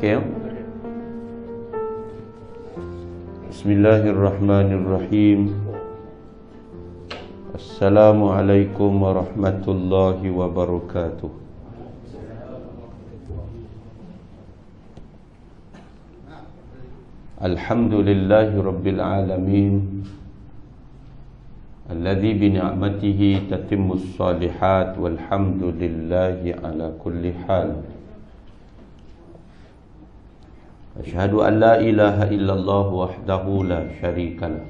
Okay. Bismillahirrahmanirrahim. Assalamualaikum warahmatullahi wabarakatuh. Alhamdulillahi rabbil alamin, alladzi bi ni'matihi tatimmus shalihat, walhamdulillahi ala kulli hal. Asyhadu an la ilaha illallah wahdahu la syarika lah,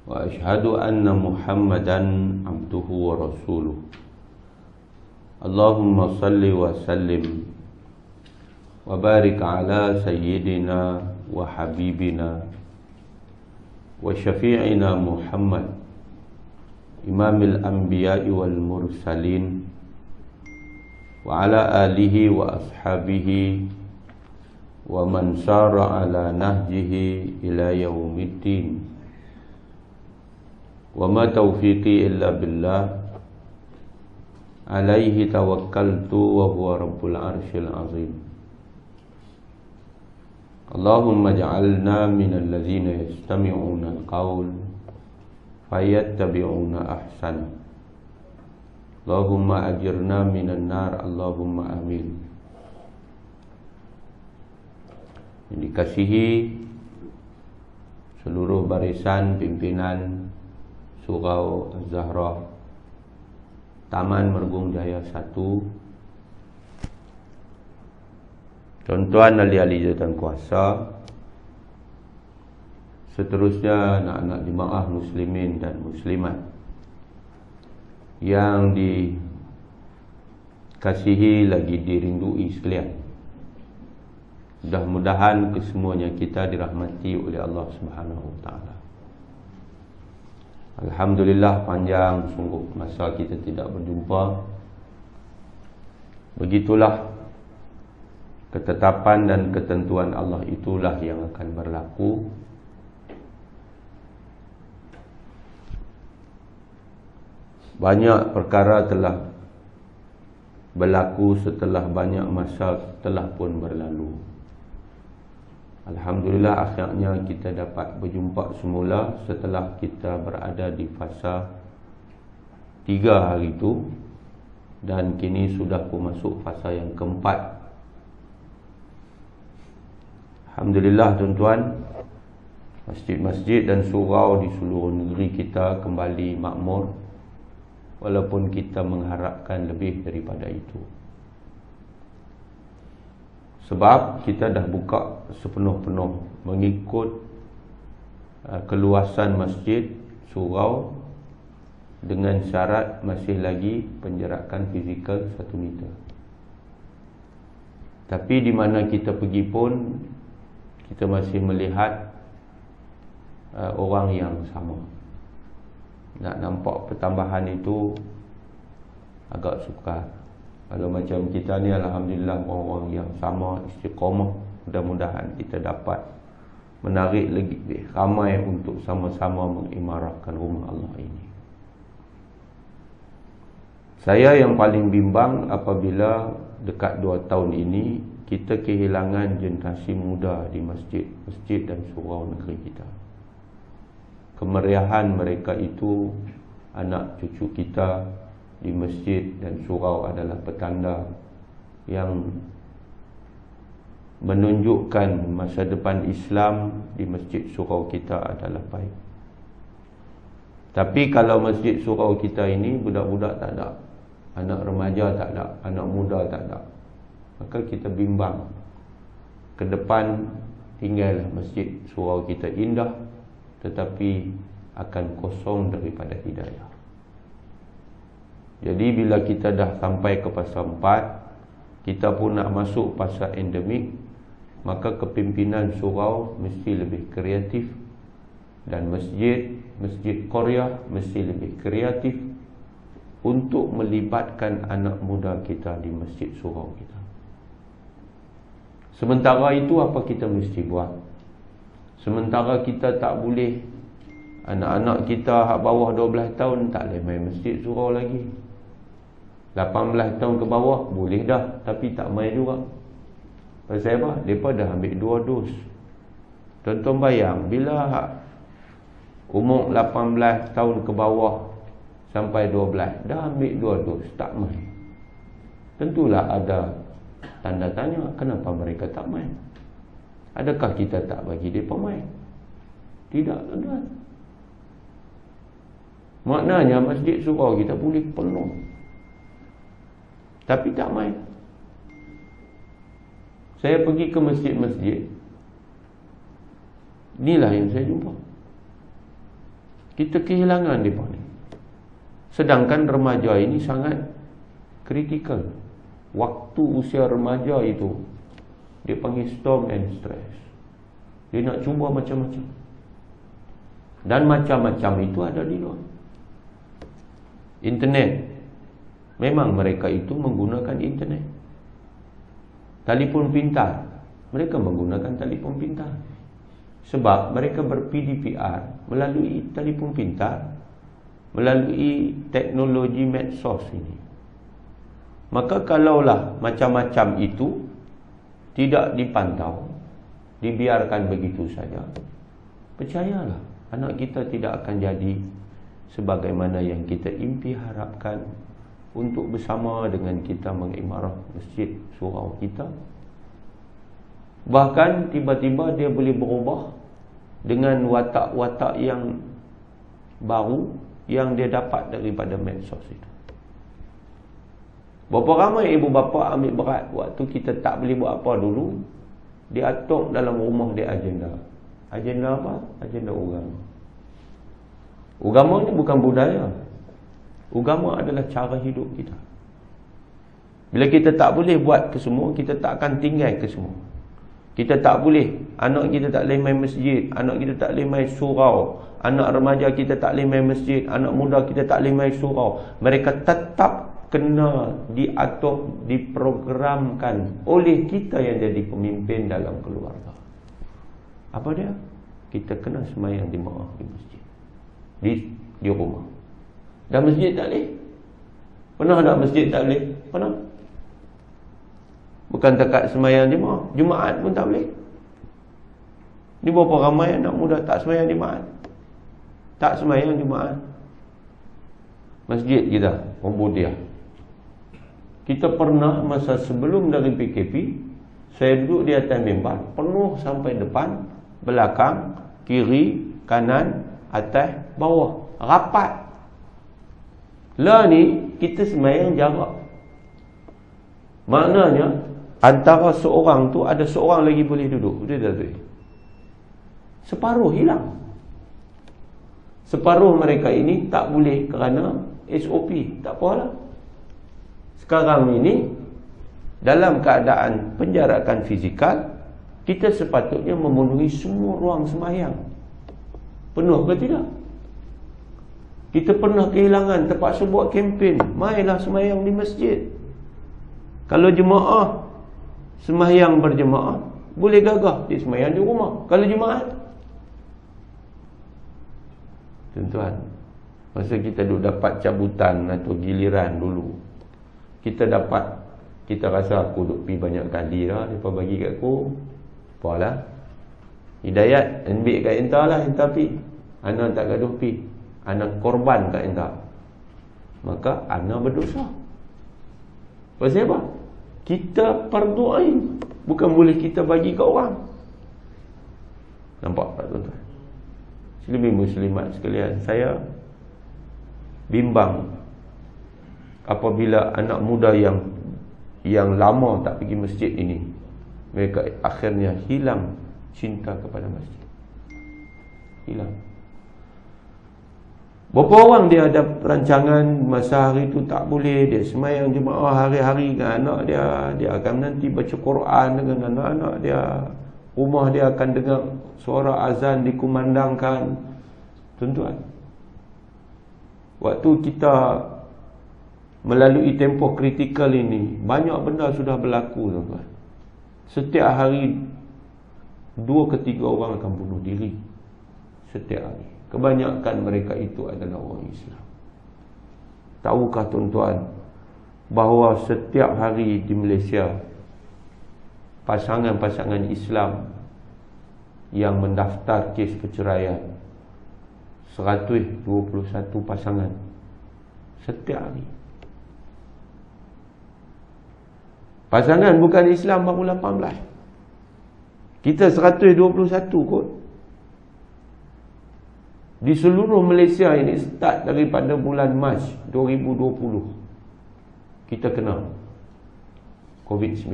wa asyhadu anna Muhammadan abduhu wa rasuluh. Allahumma salli wa sallim wa barik ala sayyidina wa habibina wa syafi'ina Muhammad, imamil anbiya'i wal mursalin, wa ala alihi wa ashabihi wa man sara ala nahjihi ila yaumiddin. Wa ma taufiqi illa billah, alaihi tawakkaltu wa huwa rabbul arsyil azim. Allahumma ja'alna minal ladzina yastami'una al-qaul fayattabi'una ahsana. Allahumma ajirna minan nar, Allahumma amin. Yang dikasihi seluruh barisan pimpinan Surau Az-Zahra Taman Mergung Jaya 1, tuan-tuan ahli-ahli jawatan kuasa, seterusnya anak-anak jemaah muslimin dan muslimat yang dikasihi lagi dirindui sekalian. Mudah-mudahan kesemuanya kita dirahmati oleh Allah Subhanahu wa taala. Alhamdulillah, panjang sungguh masa kita tidak berjumpa. Begitulah ketetapan dan ketentuan Allah, itulah yang akan berlaku. Banyak perkara telah berlaku setelah banyak masa telah pun berlalu. Alhamdulillah, akhirnya kita dapat berjumpa semula setelah kita berada di fasa 3 hari itu, dan kini sudah pun masuk fasa yang keempat. Alhamdulillah tuan-tuan, masjid-masjid dan surau di seluruh negeri kita kembali makmur, walaupun kita mengharapkan lebih daripada itu. Sebab kita dah buka sepenuh-penuh mengikut keluasan masjid, surau, dengan syarat masih lagi penjarakan fizikal 1 meter. Tapi di mana kita pergi pun, kita masih melihat orang yang sama. Nak nampak pertambahan itu agak sukar. Kalau macam kita ni, alhamdulillah, orang yang sama, istiqamah. Mudah-mudahan kita dapat menarik lebih ramai untuk sama-sama mengimarahkan rumah Allah ini. Saya yang paling bimbang apabila dekat 2 tahun ini kita kehilangan generasi muda di masjid dan surau negeri kita. Kemeriahan mereka itu, anak cucu kita di masjid dan surau, adalah petanda yang menunjukkan masa depan Islam di masjid surau kita adalah baik. Tapi kalau masjid surau kita ini budak-budak tak ada, anak remaja tak ada, anak muda tak ada, maka kita bimbang ke depan. Tinggallah masjid surau kita indah, tetapi akan kosong daripada hidayah. Jadi bila kita dah sampai ke fasa 4, kita pun nak masuk fasa endemik, maka kepimpinan surau mesti lebih kreatif, dan masjid Korea mesti lebih kreatif untuk melibatkan anak muda kita di masjid surau kita. Sementara itu, apa kita mesti buat? Sementara kita tak boleh, anak-anak kita hak bawah 12 tahun tak boleh main masjid surau lagi. 18 tahun ke bawah boleh dah, tapi tak main juga. Pasal apa? Mereka dah ambil 2 dos. Tuan-tuan bayang, bila umur 18 tahun ke bawah sampai 12 dah ambil 2 dos, tak main. Tentulah ada tanda tanya, kenapa mereka tak main? Adakah kita tak bagi mereka main? Tidak, tuan-tuan. Maknanya masjid surau kita boleh penuh, tapi tak main. Saya pergi ke masjid-masjid, inilah yang saya jumpa. Kita kehilangan mereka ni. Sedangkan remaja ini sangat kritikal. Waktu usia remaja itu, dia panggil storm and stress. Dia nak cuba macam-macam. Dan macam-macam itu ada di luar. Internet. Memang mereka itu menggunakan internet. Telefon pintar. Mereka menggunakan telefon pintar. Sebab mereka ber-PDPR melalui telefon pintar, melalui teknologi medsos ini. Maka kalaulah macam-macam itu tidak dipantau, dibiarkan begitu saja, percayalah, anak kita tidak akan jadi sebagaimana yang kita impi harapkan untuk bersama dengan kita mengimarah masjid surau kita. Bahkan tiba-tiba dia boleh berubah dengan watak-watak yang baru yang dia dapat daripada medsos itu. Berapa ramai ibu bapa ambil berat waktu kita tak boleh buat apa dulu, dia atur dalam rumah dia agenda. Agenda apa? Agenda agama. Agama ni bukan budaya. Agama adalah cara hidup kita. Bila kita tak boleh buat ke semua, kita tak akan tinggal ke semua. Kita tak boleh, anak kita tak boleh main masjid, anak kita tak boleh main surau, anak remaja kita tak boleh main masjid, anak muda kita tak boleh main surau. Mereka tetap kena diatur, diprogramkan oleh kita yang jadi pemimpin dalam keluarga. Apa dia? Kita kena sembahyang jemaah di masjid, di rumah. Dan masjid tak boleh? Pernah tak masjid tak boleh? Pernah? Bukan takat sembahyang jemaah, Jumaat pun tak boleh. Ni berapa ramai anak muda tak sembahyang Jumaat, tak sembahyang Jumaat. Masjid kita Ubudiyah, kita pernah masa sebelum dari PKP, saya duduk di atas mimbar, penuh sampai depan, belakang, kiri, kanan, atas, bawah, rapat. Lah ni kita sembahyang jarak. Maknanya antara seorang tu ada seorang lagi boleh duduk. Betul tak tu? Separuh hilang. Separuh mereka ini tak boleh kerana SOP. Tak apalah. Sekarang ini dalam keadaan penjarakan fizikal, kita sepatutnya memenuhi semua ruang sembahyang. Penuh ke tidak? Kita pernah kehilangan, terpaksa buat kempen, mainlah sembahyang di masjid. Kalau jemaah sembahyang berjemaah, boleh gagah dia sembahyang di rumah. Kalau Jumaat, tuan-tuan, masa kita duduk dapat cabutan atau giliran dulu, kita rasa aku duduk pergi banyak kali dah, mereka bagi kat aku, apalah, hidayat, ambil kat entah lah, entah pergi. Anak tak gaduh pergi, anak korban kat entah, maka anak berdosa. Pasal apa? Kita perdoain, bukan boleh kita bagi ke orang. Nampak tak tuan-tuan? Muslimin muslimat sekalian, saya bimbang apabila anak muda yang lama tak pergi masjid ini, mereka akhirnya hilang cinta kepada masjid. Hilang. Berapa orang dia ada rancangan masa hari itu tak boleh, dia sembahyang jemaah hari-hari dengan anak dia akan nanti baca Quran dengan anak-anak dia, rumah dia akan dengar suara azan dikumandangkan. Tuan-tuan, waktu kita melalui tempoh kritikal ini, banyak benda sudah berlaku, tuan-tuan. Setiap hari 2 ke 3 orang akan bunuh diri. Setiap hari. Kebanyakan mereka itu adalah orang Islam. Tahukah tuan-tuan bahawa setiap hari di Malaysia pasangan-pasangan Islam yang mendaftar kes perceraian 121 pasangan setiap hari. Pasangan bukan Islam baru 18. Kita 121 kot. Di seluruh Malaysia ini start daripada bulan Mac 2020 kita kena COVID-19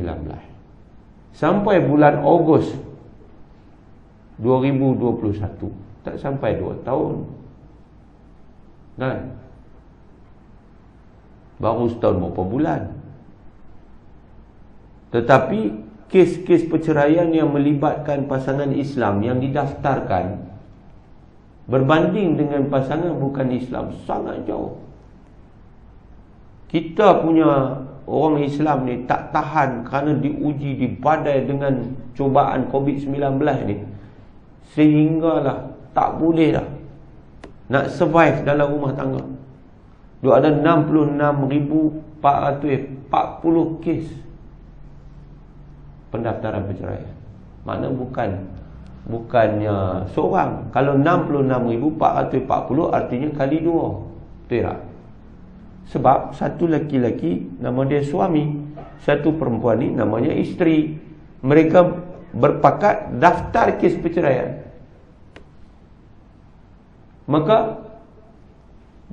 sampai bulan Ogos 2021, tak sampai 2 tahun kan? Baru setahun berapa bulan. Tetapi kes-kes perceraian yang melibatkan pasangan Islam yang didaftarkan berbanding dengan pasangan bukan Islam sangat jauh. Kita punya orang Islam ni tak tahan kerana diuji, dibadai dengan cubaan COVID-19 ni, sehinggalah tak boleh dah nak survive dalam rumah tangga. Dia ada 66,440 kes pendaftaran perceraian. Makna bukannya seorang. Kalau 66,440 artinya kali 2. Betul tak? Sebab satu lelaki nama dia suami, satu perempuan ni namanya isteri. Mereka berpakat daftar kes perceraian. Maka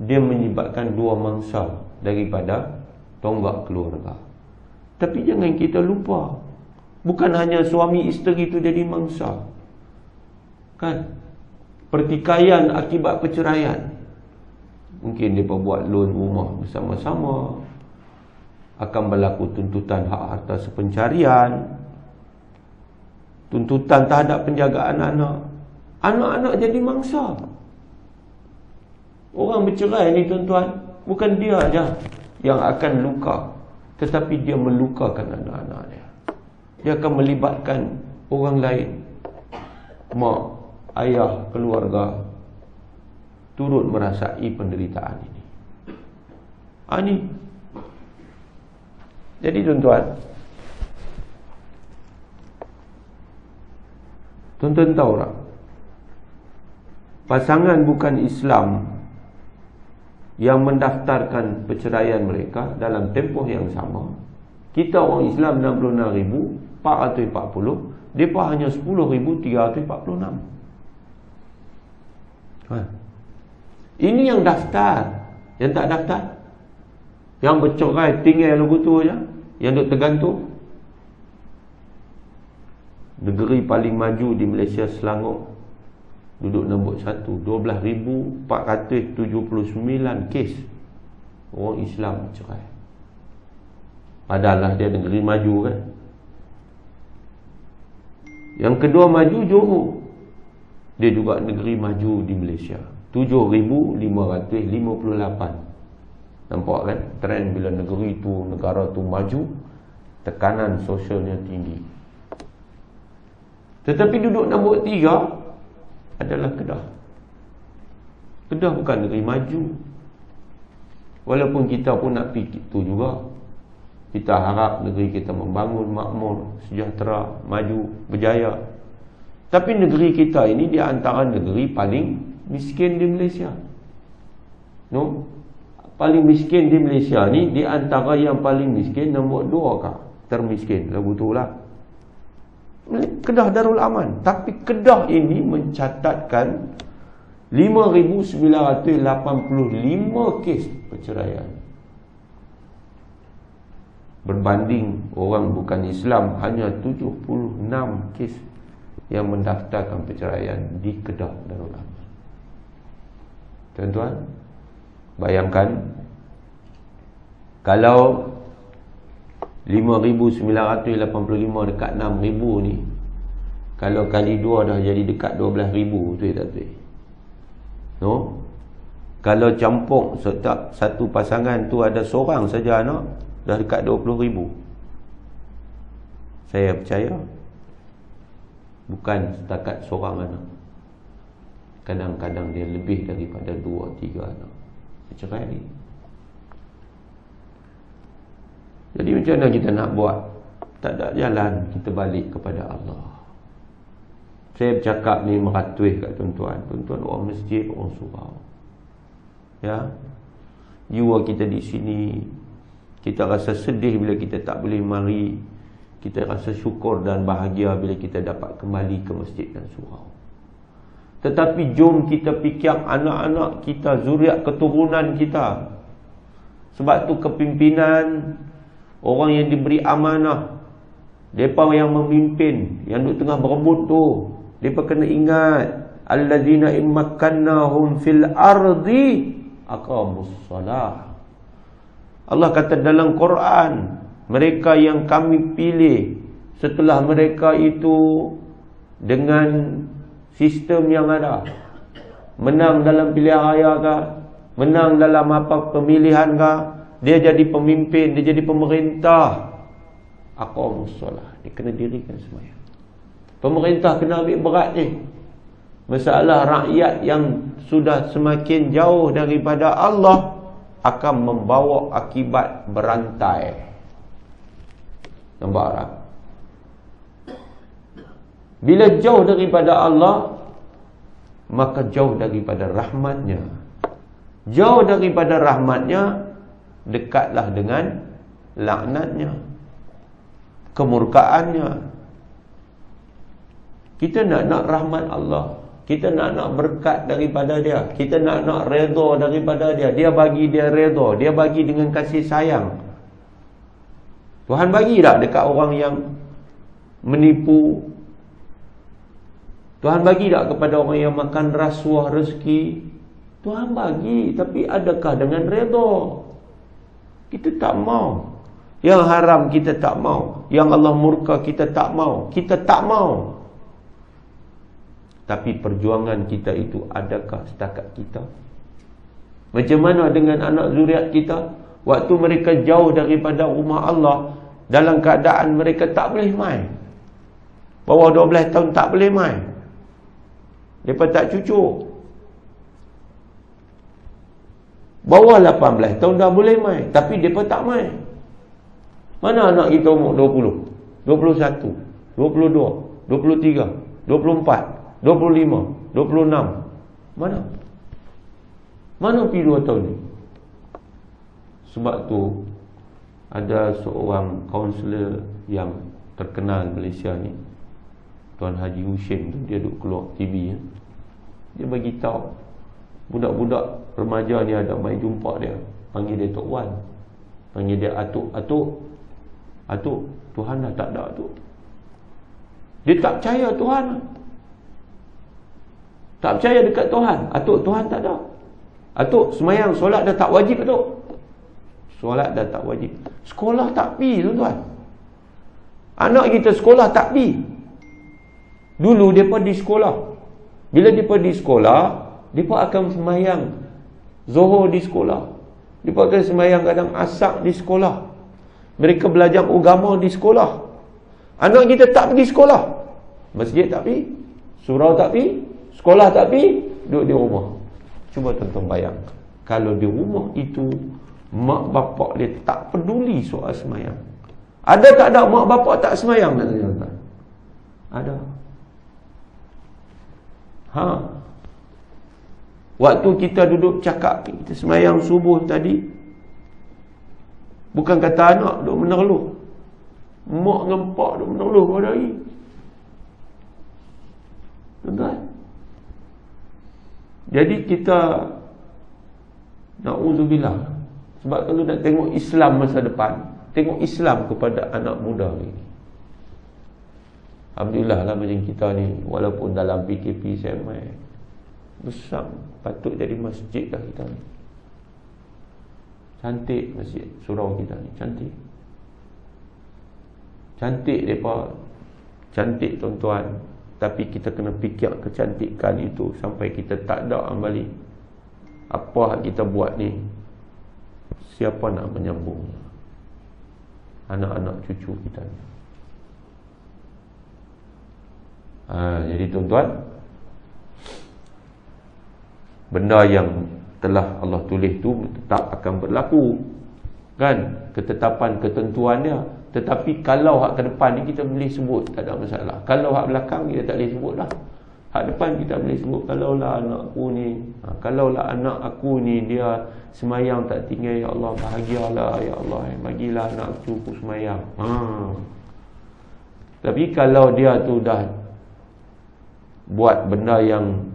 dia menyebabkan dua mangsa daripada tonggak keluarga. Tapi jangan kita lupa, bukan hanya suami isteri itu jadi mangsa kan? Pertikaian akibat perceraian, mungkin dia buat loan rumah bersama-sama, akan berlaku tuntutan hak harta sepencarian, tuntutan terhadap penjagaan anak. Anak-anak jadi mangsa. Orang bercerai ni tuan-tuan, bukan dia aja yang akan luka, tetapi dia melukakan anak-anak dia. Dia akan melibatkan orang lain. Mak, ayah, keluarga turut merasai penderitaan ini. Ini. Jadi tuan-tuan tahu tak? Pasangan bukan Islam yang mendaftarkan perceraian mereka dalam tempoh yang sama, kita orang Islam 66,440, mereka hanya 10,346. Ini yang daftar. Yang tak daftar, yang bercerai tinggal lagu tu aja, yang duk tergantung. Negeri paling maju di Malaysia, Selangor, duduk nombor 1, 12,479 kes orang Islam bercerai. Padahal dia negeri maju kan. Yang kedua maju Johor, dia juga negeri maju di Malaysia, 7,558. Nampak kan trend bila negeri tu, negara tu maju, tekanan sosialnya tinggi. Tetapi duduk nombor 3 adalah Kedah. Kedah bukan negeri maju. Walaupun kita pun nak pergi itu juga. Kita harap negeri kita membangun, makmur, sejahtera, maju, berjaya. Tapi negeri kita ini di antara negeri paling miskin di Malaysia. No? Paling miskin di Malaysia ni di antara yang paling miskin nombor 2 kah? Termiskin, lagu tu lah. Kedah Darul Aman. Tapi Kedah ini mencatatkan 5,985 kes perceraian, berbanding orang bukan Islam hanya 76 kes yang mendaftarkan perceraian di Kedah Darul Aman. Tuan-tuan, bayangkan kalau 5,985 dekat 6,000 ni, kalau kali 2 dah jadi dekat 12,000, betul tak betul? No? Kalau campur satu pasangan tu ada seorang saja anak, dah dekat 20,000. Saya percaya bukan setakat seorang anak, kadang-kadang dia lebih daripada 2-3 anak bercerai ni. Jadi macam mana kita nak buat? Tak ada jalan kita balik kepada Allah. Saya bercakap ni meratuih kat tuan-tuan. Tuan-tuan orang masjid, orang surau. Ya. Jiwa kita di sini, kita rasa sedih bila kita tak boleh mari. Kita rasa syukur dan bahagia bila kita dapat kembali ke masjid dan surau. Tetapi jom kita fikir anak-anak kita, zuriat keturunan kita. Sebab tu kepimpinan, orang yang diberi amanah, mereka yang memimpin, yang duduk tengah berebut tu, mereka kena ingat, allazina immakannahum fil ardi aqamus salah. Allah kata dalam Quran, mereka yang kami pilih setelah mereka itu dengan sistem yang ada, menang dalam pilihan raya ke, menang dalam apa pemilihan ke, dia jadi pemimpin, dia jadi pemerintah, aqamus salah, dia kena dirikan sembahyang. Pemerintah kena ambil berat ni. Masalah rakyat yang sudah semakin jauh daripada Allah akan membawa akibat berantai. Nampak tak? Bila jauh daripada Allah, maka jauh daripada rahmatnya. Jauh daripada rahmatnya, dekatlah dengan laknatnya, kemurkaannya. Kita nak rahmat Allah, kita nak berkat daripada dia, kita nak redha daripada dia. Dia bagi, dia redha, dia bagi dengan kasih sayang. Tuhan bagi tak dekat orang yang menipu? Tuhan bagi tak kepada orang yang makan rasuah rezeki? Tuhan bagi, tapi adakah dengan redha? Kita tak mau. Yang haram kita tak mau, yang Allah murka kita tak mau. Kita tak mau. Tapi perjuangan kita itu adakah setakat kita? Macam mana dengan anak zuriat kita? Waktu mereka jauh daripada rumah Allah, dalam keadaan mereka tak boleh main. Bawah 12 tahun tak boleh main. Mereka tak cucuk. Bawah 18 tahun dah boleh main, tapi mereka tak main. Mana anak kita umur 20, 21, 22, 23, 24, 25, 26? Mana? Mana pergi 2 tahun ni? Sebab tu ada seorang kaunselor yang terkenal Malaysia ni, Tuan Haji Husin tu, dia duk keluar TV ya. Dia bagi tahu budak-budak remaja ni ada main jumpa dia, panggil dia Tok Wan, panggil dia Atuk, Tuhan dah tak ada tu. Dia tak percaya Tuhan, tak percaya dekat Tuhan. Atuk, Tuhan tak ada. Atuk, semayang solat dah tak wajib atuk. Solat dah tak wajib. Sekolah tak pergi tuan-tuan. Anak kita sekolah tak pergi. Dulu mereka di sekolah. Bila mereka di sekolah, mereka akan semayang Zuhur di sekolah, mereka akan semayang kadang Asar di sekolah. Mereka belajar agama di sekolah. Anak kita tak pergi sekolah. Masjid tak pergi, surau tak pergi, sekolah tak pergi, duduk di rumah. Cuba tuan-tuan bayang, kalau di rumah itu mak bapak dia tak peduli soal semayang. Ada tak ada mak bapak tak semayang? Ada. Waktu kita duduk cakap, kita semayang subuh tadi, bukan kata anak duduk meneluh, mak dengan pak duduk meneluh pada hari. Tuan-tuan, jadi kita na'udzubillah. Sebab kalau nak tengok Islam masa depan, tengok Islam kepada anak muda ni. Alhamdulillah lah macam kita ni, walaupun dalam PKP semai besar, patut jadi masjid dah kita ni. Cantik masjid surau kita ni, cantik. Cantik mereka, cantik tuan-tuan. Tapi kita kena fikir kecantikan itu sampai kita tak ada amali. Apa yang kita buat ni, siapa nak menyambung anak-anak cucu kita ni? Jadi tuan-tuan, benda yang telah Allah tulis tu tetap akan berlaku, kan? Ketetapan ketentuan dia. Tetapi kalau hak ke depan ni kita boleh sebut, tak ada masalah. Kalau hak belakang kita tak boleh sebut lah. Hak depan kita boleh sebut, kalaulah anak aku ni, kalaulah anak aku ni dia semayang tak tinggal, ya Allah bahagialah, ya Allah bagilah anak aku semayang. Tapi kalau dia tu dah buat benda yang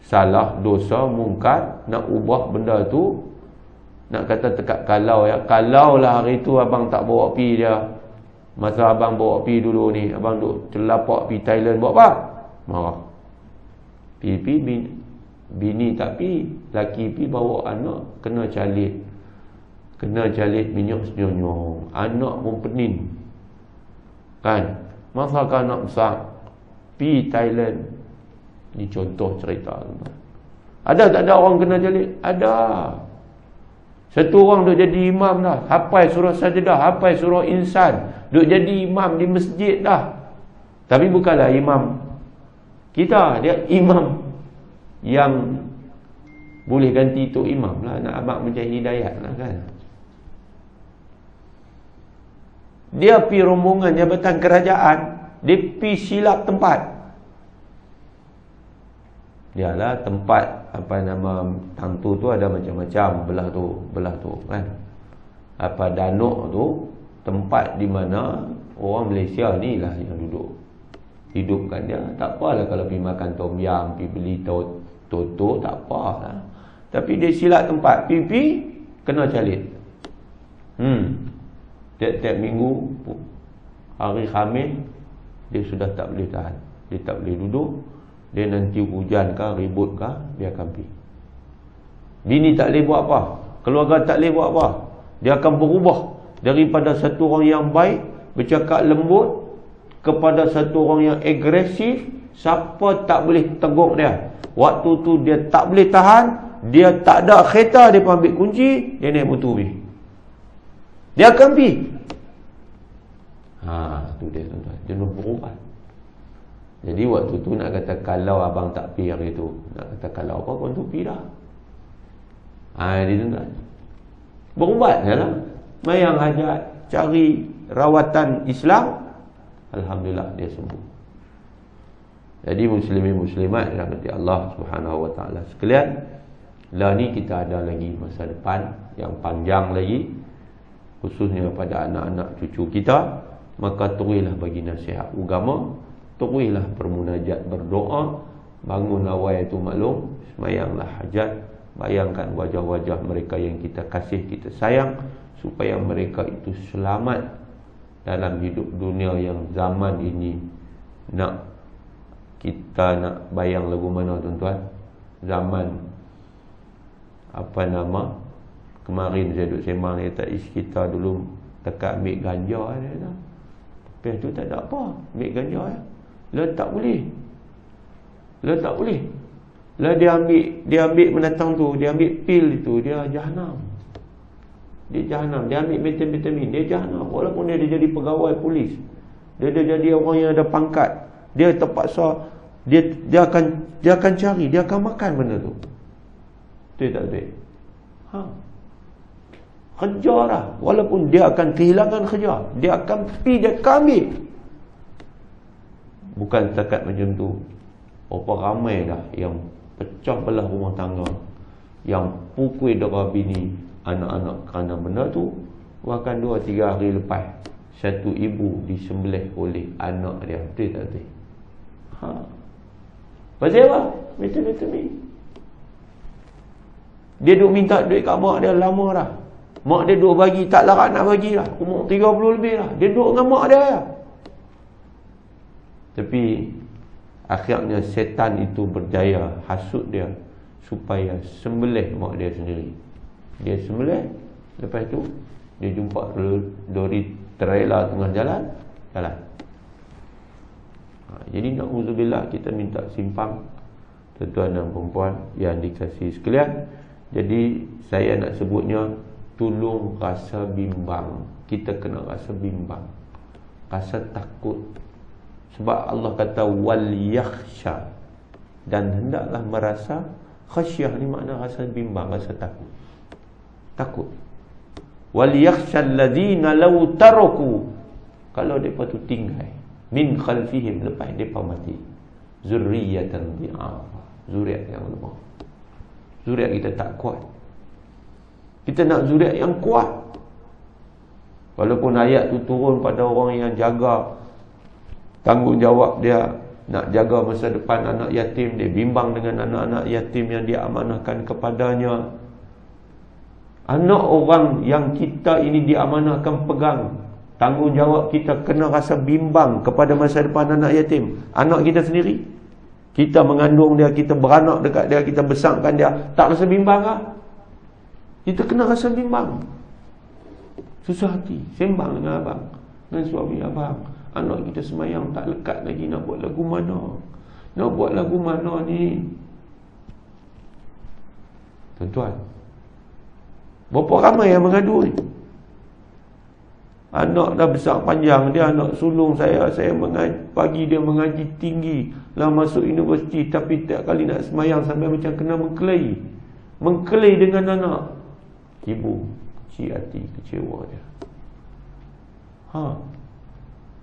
salah, dosa, mungkar, nak ubah benda tu, nak kata tekat kalau ya, kalaulah hari tu abang tak bawa pi dia, masa abang bawa pi dulu ni, abang duk terlapak pi Thailand, buat apa? Marah. Pi bini tak pi, laki pi bawa anak, kena calit minyak senyonyong, anak pun pening kan, masa kan anak besar pi Thailand. Ni contoh cerita. Ada tak ada orang kena calit? Ada. Satu orang duk jadi imam dah, hafal surah Sajdah, hafal surah Insan, duk jadi imam di masjid dah. Tapi bukanlah imam kita, dia imam yang boleh ganti tok imam lah, nak abang macam hidayat lah kan. Dia pi rombongan jabatan kerajaan, dia pi silap tempat. Dialah tempat apa nama Tangtu tu ada macam-macam, belah tu kan. Apa Danuk tu tempat di mana orang Malaysia ni lah yang duduk. Hidupkan dia. Tak apalah kalau pergi makan tom yam, pergi beli toto, tak apalah. Tapi dia silap tempat, pipi kena calit. Tiap-tiap minggu hari Khamis dia sudah tak boleh tahan. Dia tak boleh duduk. Dia nanti hujan kah, ribut kah, dia akan pergi. Bini tak boleh buat apa, keluarga tak boleh buat apa. Dia akan berubah daripada satu orang yang baik, bercakap lembut, kepada satu orang yang agresif. Siapa tak boleh tegur dia. Waktu tu dia tak boleh tahan, dia tak ada kereta, dia pun ambil kunci, dia naik motor pergi. Dia akan pergi. Tu dia tuan-tuan, dia berubah. Jadi waktu tu nak kata kalau abang tak pergi hari tu, nak kata kalau apa pun tu pergi dah. Dia tuan-tuan berubat lah, mayang hajat, cari rawatan Islam, alhamdulillah dia sembuh. Jadi muslimin muslimat rahmati Allah Subhanahu wa taala sekalian, lah ni kita ada lagi masa depan yang panjang lagi, khususnya pada anak-anak cucu kita. Maka tuilah bagi nasihat agama, tuilah bermunajat, berdoa, bangun awal itu maklum, semayanglah hajat, bayangkan wajah-wajah mereka yang kita kasih, kita sayang, supaya mereka itu selamat dalam hidup dunia yang zaman ini. Kita nak bayang lagu mana tuan-tuan? Zaman apa nama, kemarin saya duduk sembang, dia kata isi kita dulu dekat ambil ganja dia kata. Lepas tu tak ada apa, ambil ganja ya. Lah tak boleh. Lah dia ambil menatang tu, dia ambil pil itu, dia jahanam. Dia ambil vitamin, dia jahanam. Walaupun dia jadi pegawai polis, dia jadi orang yang ada pangkat, dia terpaksa dia akan cari, dia akan makan benda tu. Betul tak betul? Kerja lah. Walaupun dia akan kehilangan kerja, dia akan pergi, dia akan ambil. Bukan setakat macam tu, berapa ramai dah yang pecah belah rumah tangga, yang pukul dara bini, anak-anak kerana benda tu. Bahkan 2-3 hari lepas, satu ibu disembelih oleh anak dia. Betul tak betul? Pasal apa? Vitamin. Dia duk minta duit kat mak dia lama dah. Mak dia duk bagi, tak larat nak bagi dah. Umur 30 lebih dah, dia duk dengan mak dia ya. Tapi akhirnya setan itu berjaya hasut dia supaya sembelih mak dia sendiri. Dia sembelih, lepas tu dia jumpa lori trailer tengah jalan. Jadi na'udzubillah, kita minta simpang tuan-tuan dan perempuan yang dikasihi sekalian. Jadi saya nak sebutnya, tolong rasa bimbang. Kita kena rasa bimbang, rasa takut. Sebab Allah kata wal yakhsha, dan hendaklah merasa. Khasyah ni makna rasa bimbang, rasa takut. Wal yakhsha alladhina law taraku kalau mereka tu tinggal min khalfihim, lepas mereka mati, zurriyatan dhi'afa, zuriat yang lemah. Zuriat kita tak kuat. Kita nak zuriat yang kuat. Walaupun ayat tu turun pada orang yang jaga tanggungjawab dia, nak jaga masa depan anak yatim, dia bimbang dengan anak-anak yatim yang dia amanahkan kepadanya. Anak orang yang kita ini diamanahkan pegang tanggungjawab, kita kena rasa bimbang kepada masa depan anak yatim. Anak kita sendiri, kita mengandung dia, kita beranak dekat dia, kita besarkan dia, tak rasa bimbang kah? Kita kena rasa bimbang. Susah hati, sembang dengan abang, dengan suami abang, anak kita semayang tak lekat lagi, nak buat lagu mana? Nak buat lagu mana ni? Tuan-tuan, berapa ramai yang mengadu ni? Anak dah besar panjang, dia anak sulung saya pagi dia mengaji tinggi, lah masuk universiti, tapi tiap kali nak semayang sampai macam kena mengkelai dengan anak. Ibu kecil hati, kecewa dia.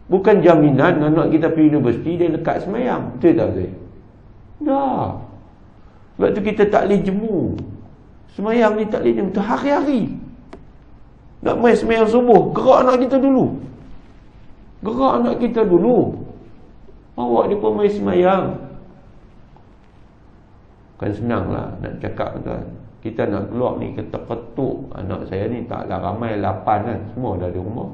Bukan jaminan anak kita pergi universiti dia lekat semayang, betul tak Zai? Dah. Sebab tu kita tak boleh jemu. Semayang ni tak boleh jemu, hari-hari. Nak main semayang subuh, gerak anak kita dulu. Gerak anak kita dulu. Bawa dia pun main semayang. Bukan senang lah nak cakap tuan. Kita nak keluar ni ketuk-ketuk. Anak saya ni taklah ramai, 8 kan, semua dah di rumah.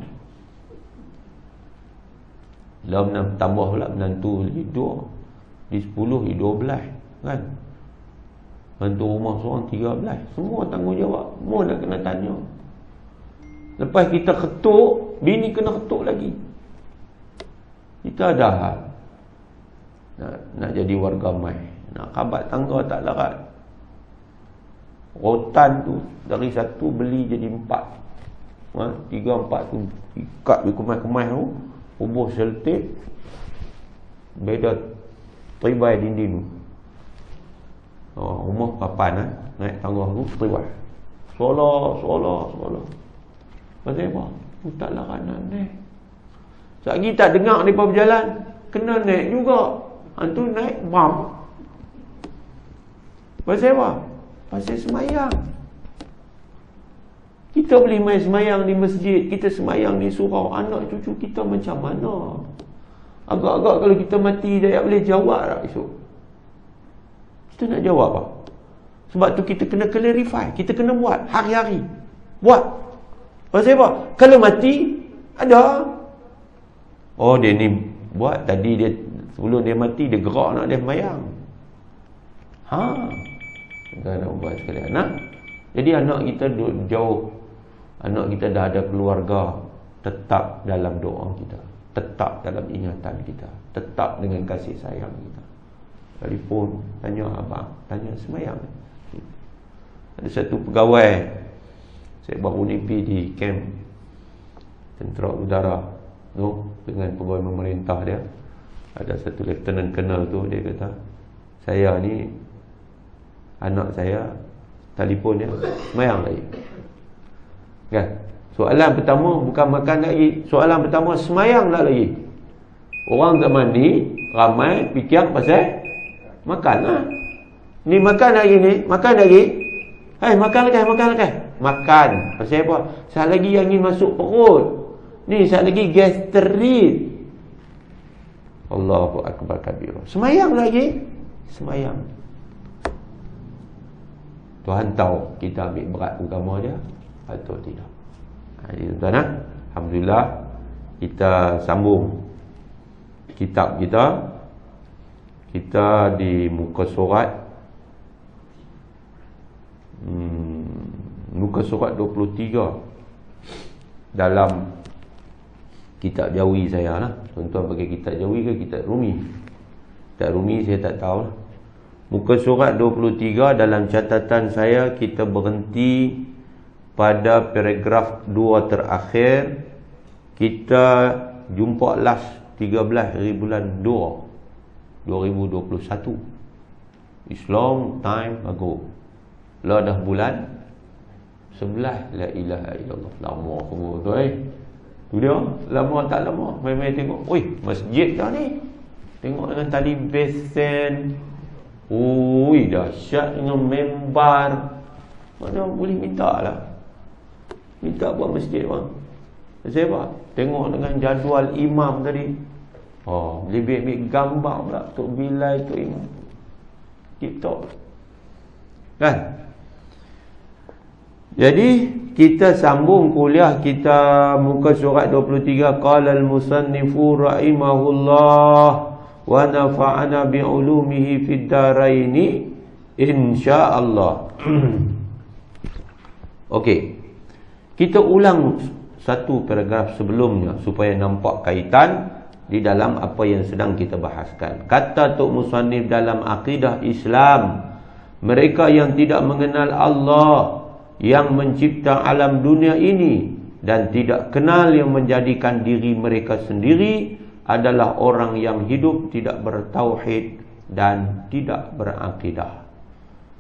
Dalam tambah pula menantu lagi 2. Di 10, di 12 kan. Menantu rumah seorang 13. Semua tanggungjawab, semua nak kena tanya. Lepas kita ketuk, bini kena ketuk lagi. Kita dah nak jadi warga mai, nak khabat tangga tak larat. Rotan tu dari 1 beli jadi 4. 3, 4 tu ikat di kemai-kemai tu, hubung seltip, beda tribai dinding tu. Rumah papan naik tangga tu tribai. Solah. Pasal apa? Tak larat nak naik. Selagi tak dengar mereka berjalan, kena naik juga. Hantu naik, bam. Pasal apa? Pasal semayang. Kita boleh main semayang di masjid, kita semayang di surau. Anak cucu kita macam mana? Agak-agak kalau kita mati, dia boleh jawab tak esok? Kita nak jawab apa? Sebab tu kita kena clarify, kita kena buat hari-hari. Buat. Pasal apa? Kalau mati, ada. Oh, dia ni buat tadi, dia sebelum dia mati, dia gerak nak dia semayang. Kita nak buat sekali anak. Jadi anak kita jauh, anak kita dah ada keluarga, tetap dalam doa kita, tetap dalam ingatan kita, tetap dengan kasih sayang kita. Telefon, tanya abang, tanya semayang. Ada satu pegawai, saya baru ni pergi di kamp tentera udara tu, dengan pegawai pemerintah dia. Ada satu lieutenant colonel tu, dia kata, saya ni, anak saya telefon dia, semayang lagi kan? Soalan pertama bukan makan lagi, soalan pertama semayang tak lagi. Orang zaman ni ramai fikir pasal makan lah. Ni makan lagi ni, makan lagi. Makan lagi. Makan. Pasal apa? Sekali lagi yang ingin masuk perut. Ni sekali lagi gastrit. Allahu akbar kabir. Semayang lagi. Semayang. Tuhan tahu kita ambil berat agama dia atau tidak. Jadi tuan-tuan, alhamdulillah kita sambung kitab kita. Kita di muka surat muka surat 23 dalam kitab Jawi saya lah. Tuan-tuan pakai kitab Jawi ke kitab Rumi? Kitab Rumi saya tak tahu lah. Muka surat 23 dalam catatan saya, kita berhenti pada paragraf 2 terakhir. Kita jumpa last 13 hari bulan 2 2021. It's long time ago. Lah dah bulan 11. La ilaha illallah. Lama semua tu Tu dia, lama tak lama mai-mai tengok, oi, masjid dah ni. Tengok dengan tali besen. Ui, dahsyat dengan membar. Mana boleh minta lah. Minta buat masjid bang. Saya apa? Tengok dengan jadual imam tadi. Oh, boleh ambil gambar pula Tok Bilal, Tok Imam. TikTok. Kan? Jadi kita sambung kuliah kita muka surat 23. Qala al-musannifu rahimahullah wa nafa'ana bi'ulumihi fid daraini insyaallah. Okey. Kita ulang satu paragraf sebelumnya supaya nampak kaitan di dalam apa yang sedang kita bahaskan. Kata Tok Musannif dalam akidah Islam, mereka yang tidak mengenal Allah yang mencipta alam dunia ini dan tidak kenal yang menjadikan diri mereka sendiri adalah orang yang hidup tidak bertauhid dan tidak berakidah.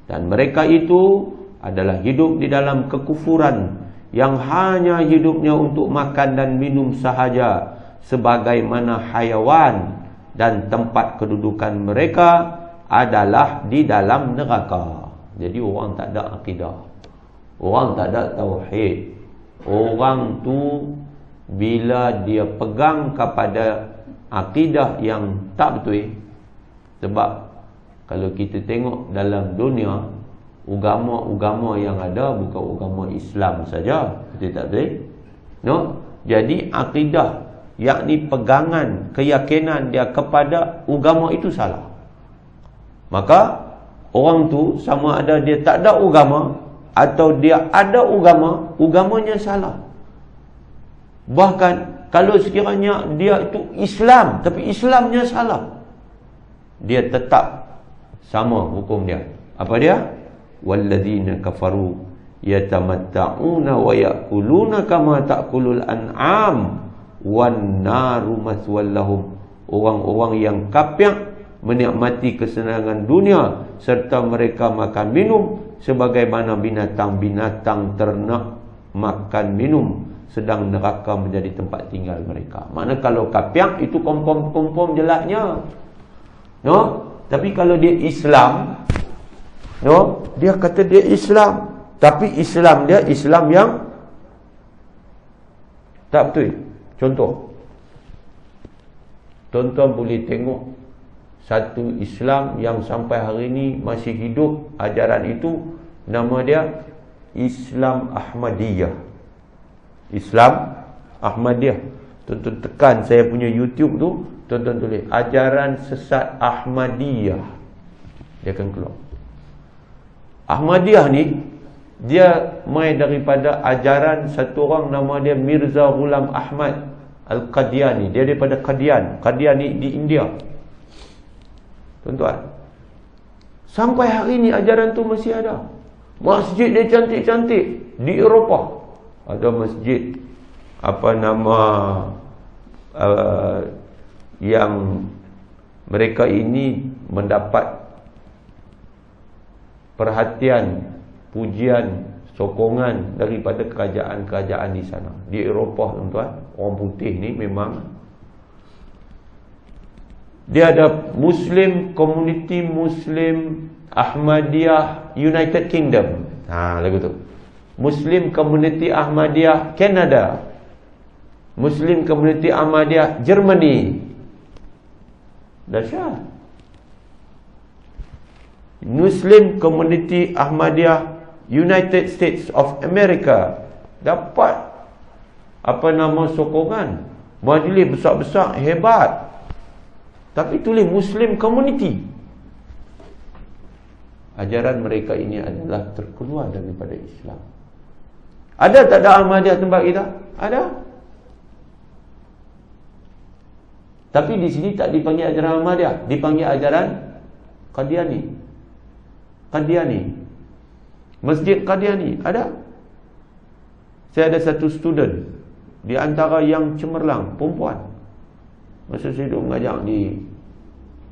Dan mereka itu adalah hidup di dalam kekufuran yang hanya hidupnya untuk makan dan minum sahaja, sebagaimana hayawan, dan tempat kedudukan mereka adalah di dalam neraka. Jadi orang tak ada akidah, orang tak ada tauhid. Orang tu bila dia pegang kepada akidah yang tak betul. Sebab kalau kita tengok dalam dunia, agama-agama yang ada bukan agama Islam saja, betul tak betul? No? Jadi akidah, yakni pegangan, keyakinan dia kepada agama itu salah. Maka orang tu sama ada dia tak ada agama atau dia ada agama, agamanya salah. Bahkan kalau sekiranya dia itu Islam tapi Islamnya salah, dia tetap sama hukum dia. Apa dia? Walladzina kafaru yatamatta'una wa ya'kuluna kama ta'kulul an'am wan naru maswal lahum. Orang-orang yang kafir menikmati kesenangan dunia serta mereka makan minum sebagaimana binatang-binatang ternak makan minum, sedang neraka menjadi tempat tinggal mereka. Makna kalau kafir itu kompom-kompom jelasnya. No? Tapi kalau dia Islam, no, dia kata dia Islam, tapi Islam dia Islam yang tak betul. Contoh, tuan-tuan boleh tengok satu Islam yang sampai hari ini masih hidup ajaran itu, nama dia Islam Ahmadiyah. Islam Ahmadiyah. Tuan-tuan tekan saya punya YouTube tu, tuan-tuan tulis ajaran sesat Ahmadiyah, dia akan keluar. Ahmadiyah ni dia mai daripada ajaran satu orang nama dia Mirza Ghulam Ahmad Al-Qadiani. Dia daripada Qadian. Qadian ni di India. Tuan-tuan, sampai hari ni ajaran tu masih ada. Masjid dia cantik-cantik di Eropah. Ada masjid apa nama yang mereka ini mendapat perhatian, pujian, sokongan daripada kerajaan-kerajaan di sana. Di Eropah, tuan-tuan, orang putih ni memang dia ada Muslim Community, Muslim Ahmadiyah United Kingdom. Lagu tu. Muslim Community Ahmadiyah Canada, Muslim Community Ahmadiyah Germany. Dahsyat. Muslim Community Ahmadiyah United States of America dapat apa nama sokongan, majlis besar-besar hebat, tapi tulis Muslim Community. Ajaran mereka ini adalah terkeluar daripada Islam. Ada tak ada Ahmadiyah tempat kita? Ada. Tapi di sini tak dipanggil ajaran Ahmadiyah, dipanggil ajaran Qadiani. Qadiani. Masjid Qadiani ada. Saya ada satu student di antara yang cemerlang, perempuan. Masa saya duduk mengajar di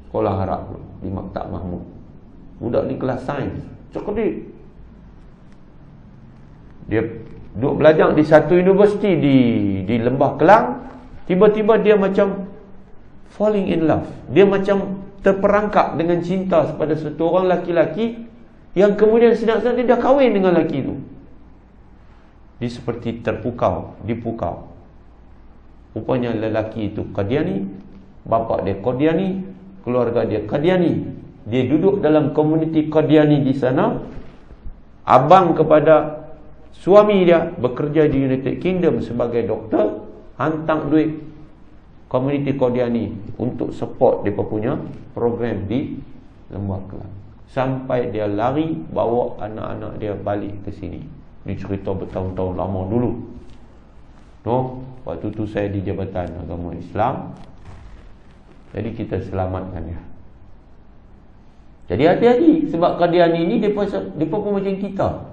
sekolah Arab di Maktab Mahmud. Budak ni kelas sains, cerdik. Dia duduk belajar di satu universiti di Lembah Kelang. Tiba-tiba dia macam falling in love. Dia macam terperangkap dengan cinta kepada satu orang laki-laki, yang kemudian senang-senang dia dah kahwin dengan lelaki itu. Dia seperti dipukau. Rupanya lelaki itu Qadiani, bapa dia Qadiani, keluarga dia Qadiani. Dia duduk dalam komuniti Qadiani di sana. Abang kepada suami dia bekerja di United Kingdom sebagai doktor, hantar duit komuniti Qadiani untuk support mereka punya program di Lembah Kelang. Sampai dia lari bawa anak-anak dia balik ke sini. Ini cerita bertahun-tahun lama dulu. Waktu tu saya di Jabatan Agama Islam. Jadi kita selamatkan dia. Jadi hati-hati, sebab Qadiani ni depa pun macam kita.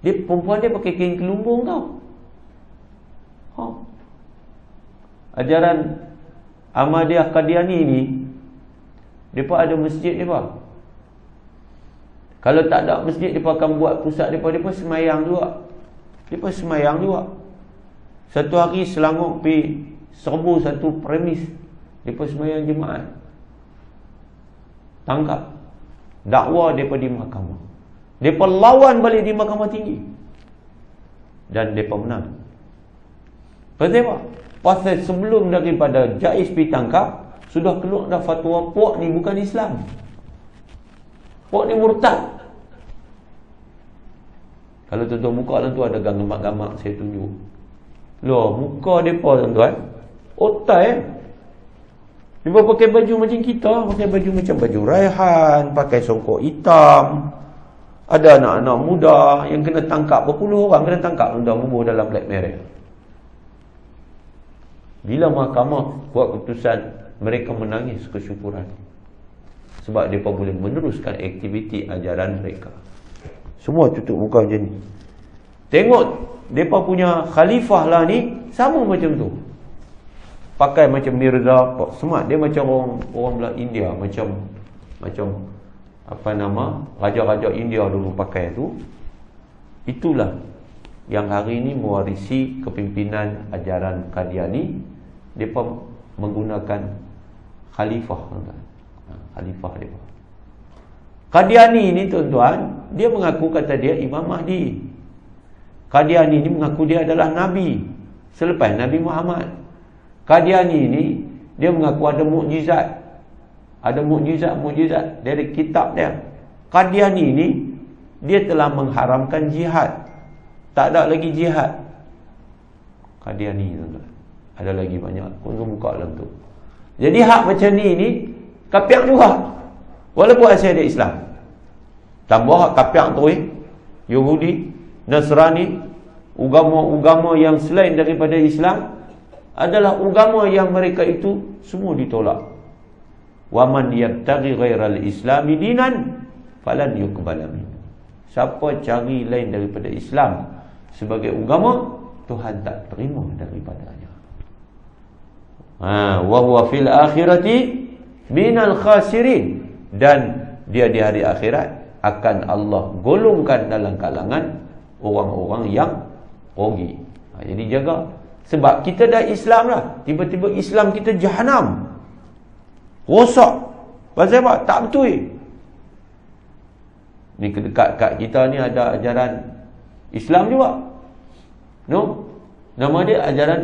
Dia perempuan dia pakai kain kelumbung tau. Ajaran Ahmadiyah Qadiani ni, depa ada masjid depa. Kalau tak ada masjid, depa akan buat pusat depa semayang juga. Depa semayang juga. Satu hari Selangor pergi serbu satu premis, depa semayang jemaat. Tangkap, dakwa depa di mahkamah. Depa lawan balik di mahkamah tinggi, dan depa menang. Pasal apa? Pasal sebelum daripada Jais pergi tangkap, sudah keluar dah fatwa puak ni bukan Islam. Puak ni murtad. Kalau tuan-tuan buka dalam tu ada gambar-gambar saya tunjuk. Loh, muka depa tuan-tuan, otai. Dia pakai baju macam kita, pakai baju macam baju raihan, pakai songkok hitam. Ada anak-anak muda yang kena tangkap, berpuluh orang kena tangkap undang bubuh dalam Black Maria. Bila mahkamah buat keputusan, mereka menangis kesyukuran, sebab mereka boleh meneruskan aktiviti ajaran mereka. Semua tutup muka macam ni. Tengok mereka punya khalifah lah ni, sama macam tu. Pakai macam Mirza, semat dia macam orang belah India, macam apa nama, raja-raja India dulu pakai tu. Itulah yang hari ini mewarisi kepimpinan ajaran Qadiani. Mereka menggunakan khalifah, khalifah mereka. Qadiani ni tuan-tuan, dia mengaku kata dia Imam Mahdi. Qadiani ni mengaku dia adalah Nabi selepas Nabi Muhammad. Qadiani ni dia mengaku ada mukjizat. Ada mukjizat dari kitab dia. Qadiani ni dia telah mengharamkan jihad. Tak ada lagi jihad. Qadiani tuan-tuan. Ada lagi banyak. Kau buka dalam tu. Jadi hak macam ni kapiak juga. Walaupun asal dia Islam. Tambah hak kapiak tu Yahudi, Nasrani, agama-agama yang selain daripada Islam adalah agama yang mereka itu semua ditolak. Wa man yabtaghi ghairal islami dinan falan yuqbala min. Siapa cari lain daripada Islam sebagai agama, Tuhan tak terima daripadanya. Wa huwa fil akhirati minal khasirin, dan dia di hari akhirat akan Allah golongkan dalam kalangan orang-orang yang rugi. Jadi jaga, sebab kita dah Islam dah, tiba-tiba Islam kita jahanam, rosak. Pasal apa? Tak betul. Ni dekat kita ni ada ajaran Islam juga. Nama dia ajaran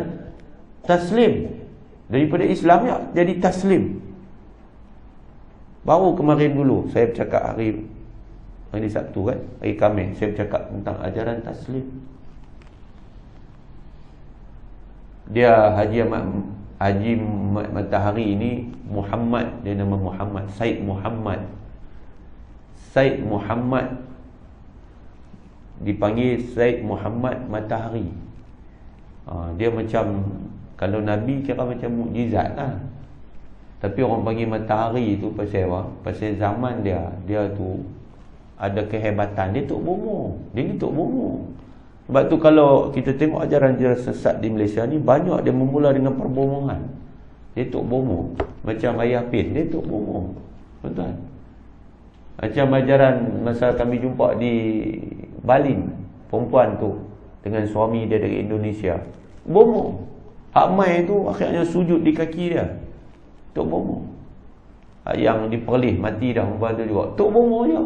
Taslim. Daripada Islam ya, jadi Taslim. Baru kemarin dulu saya bercakap hari Sabtu kan, hari Khamis saya bercakap tentang ajaran Taslim. Dia Haji Matahari ini Muhammad, dia nama Muhammad, Said Muhammad dipanggil Said Muhammad Matahari. Dia macam, kalau Nabi kira macam mukjizat lah. Tapi orang panggil matahari tu pasal apa? Pasal zaman dia tu ada kehebatan. Dia tok bomo. Dia ni tok bomo. Sebab tu kalau kita tengok ajaran-ajaran sesat di Malaysia ni, banyak dia memula dengan perbomongan. Dia tok bomo. Macam Ayah Pin, dia tok bomo. Tuan-tuan, macam ajaran masa kami jumpa di Balin, perempuan tu dengan suami dia dari Indonesia. Bomo. Hak mai tu akhirnya sujud di kaki dia. Tok Bomo. Yang diperlih mati dah umpah tu juga. Tok Bomo je.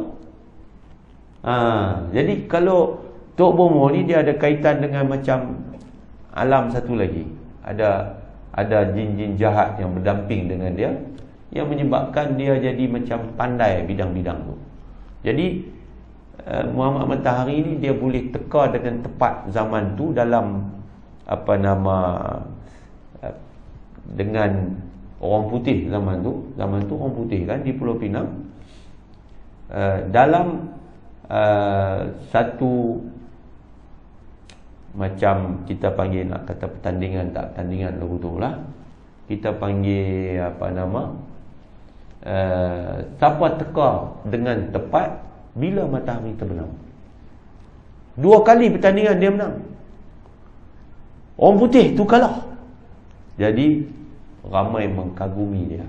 Jadi kalau Tok Bomo ni dia ada kaitan dengan macam alam satu lagi. Ada jin-jin jahat yang berdamping dengan dia, yang menyebabkan dia jadi macam pandai bidang-bidang tu. Jadi Muhammad Matahari ni dia boleh teka dengan tepat zaman tu dalam dengan orang putih zaman tu orang putih kan di Pulau Pinang, dalam satu macam kita panggil, nak kata pertandingan tak pertandingan lagu tu lah, kita panggil siapa teka dengan tepat bila matahari terbenam. 2 kali pertandingan dia menang, orang putih tu kalah. Jadi ramai mengkagumi dia.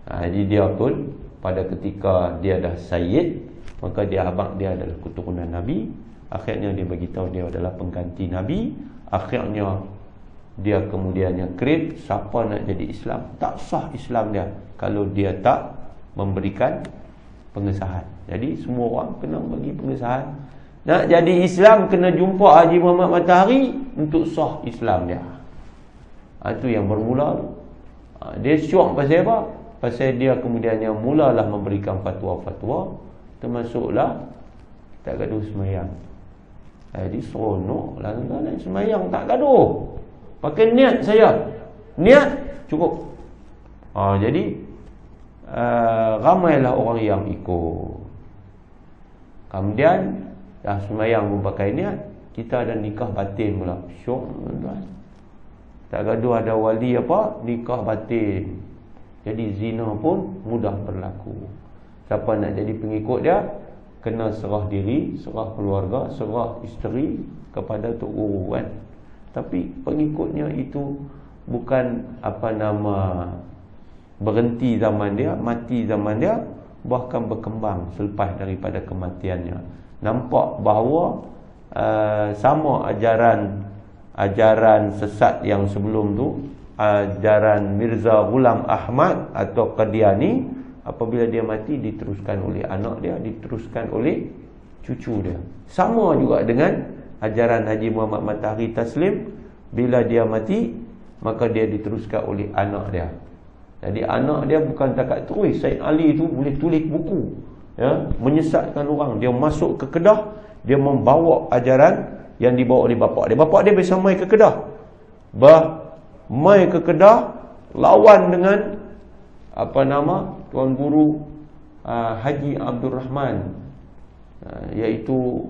Jadi dia pun pada ketika dia dah sayyid, maka dia abang dia adalah keturunan Nabi. Akhirnya dia beritahu dia adalah pengganti Nabi. Akhirnya dia kemudiannya krip, siapa nak jadi Islam, tak sah Islam dia kalau dia tak memberikan pengesahan. Jadi semua orang kena bagi pengesahan. Nak jadi Islam kena jumpa Haji Muhammad Matahari untuk sah Islam dia. Itu yang bermula. Dia syok pasal apa? Pasal dia kemudiannya mulalah memberikan fatwa-fatwa, termasuklah tak gaduh semayang. Jadi seronok lah kan, semayang tak gaduh. Pakai niat saya. Niat cukup. Jadi ramailah orang yang ikut. Kemudian dah semayang pun pakai niat, kita ada nikah batin pula. Syok tuan. Tak gaduh ada wali apa, nikah batin. Jadi zina pun mudah berlaku. Siapa nak jadi pengikut dia, kena serah diri, serah keluarga, serah isteri kepada tok guru kan. Tapi pengikutnya itu bukan berhenti zaman dia, mati zaman dia, bahkan berkembang selepas daripada kematiannya. Nampak bahawa sama ajaran sesat yang sebelum tu, ajaran Mirza Ghulam Ahmad atau Qadiani, apabila dia mati diteruskan oleh anak dia, diteruskan oleh cucu dia. Sama juga dengan ajaran Haji Muhammad Matahari Taslim, bila dia mati maka dia diteruskan oleh anak dia. Jadi anak dia bukan takat terus. Said Ali tu boleh tulis buku, ya, menyesatkan orang. Dia masuk ke Kedah, dia membawa ajaran yang dibawa oleh bapak dia. Bapak dia biasa mai ke Kedah. Mai ke Kedah lawan dengan Tuan Guru Haji Abdul Rahman, iaitu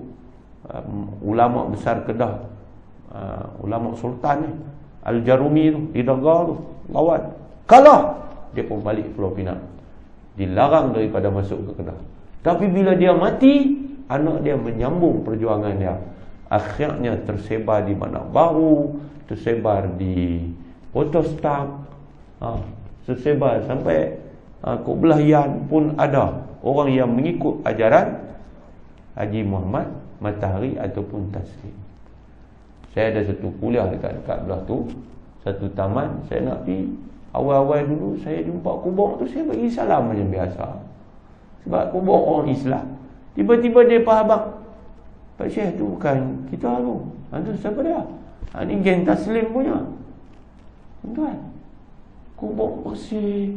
ulama besar Kedah, ulama sultan Al-Jarumi tu, di Daga tu, lawan. Kalah, dia pun balik Pulau Pinang. Dilarang daripada masuk ke Kedah. Tapi bila dia mati, anak dia menyambung perjuangan dia. Akhirnya tersebar di Manak Baru, tersebar di Potostan, tersebar sampai Kok Belahian pun ada orang yang mengikut ajaran Haji Muhammad Matahari ataupun Taslim. Saya ada satu kuliah dekat belah tu, satu taman. Saya nak pergi, awal-awal dulu saya jumpa kubur tu, saya bagi salam macam biasa, sebab kubur orang Islam. Tiba-tiba dia faham, Pak Syekh tu bukan kita tu. Tu siapa dia? Ni geng Taslim punya. Tuan, kubur bersih,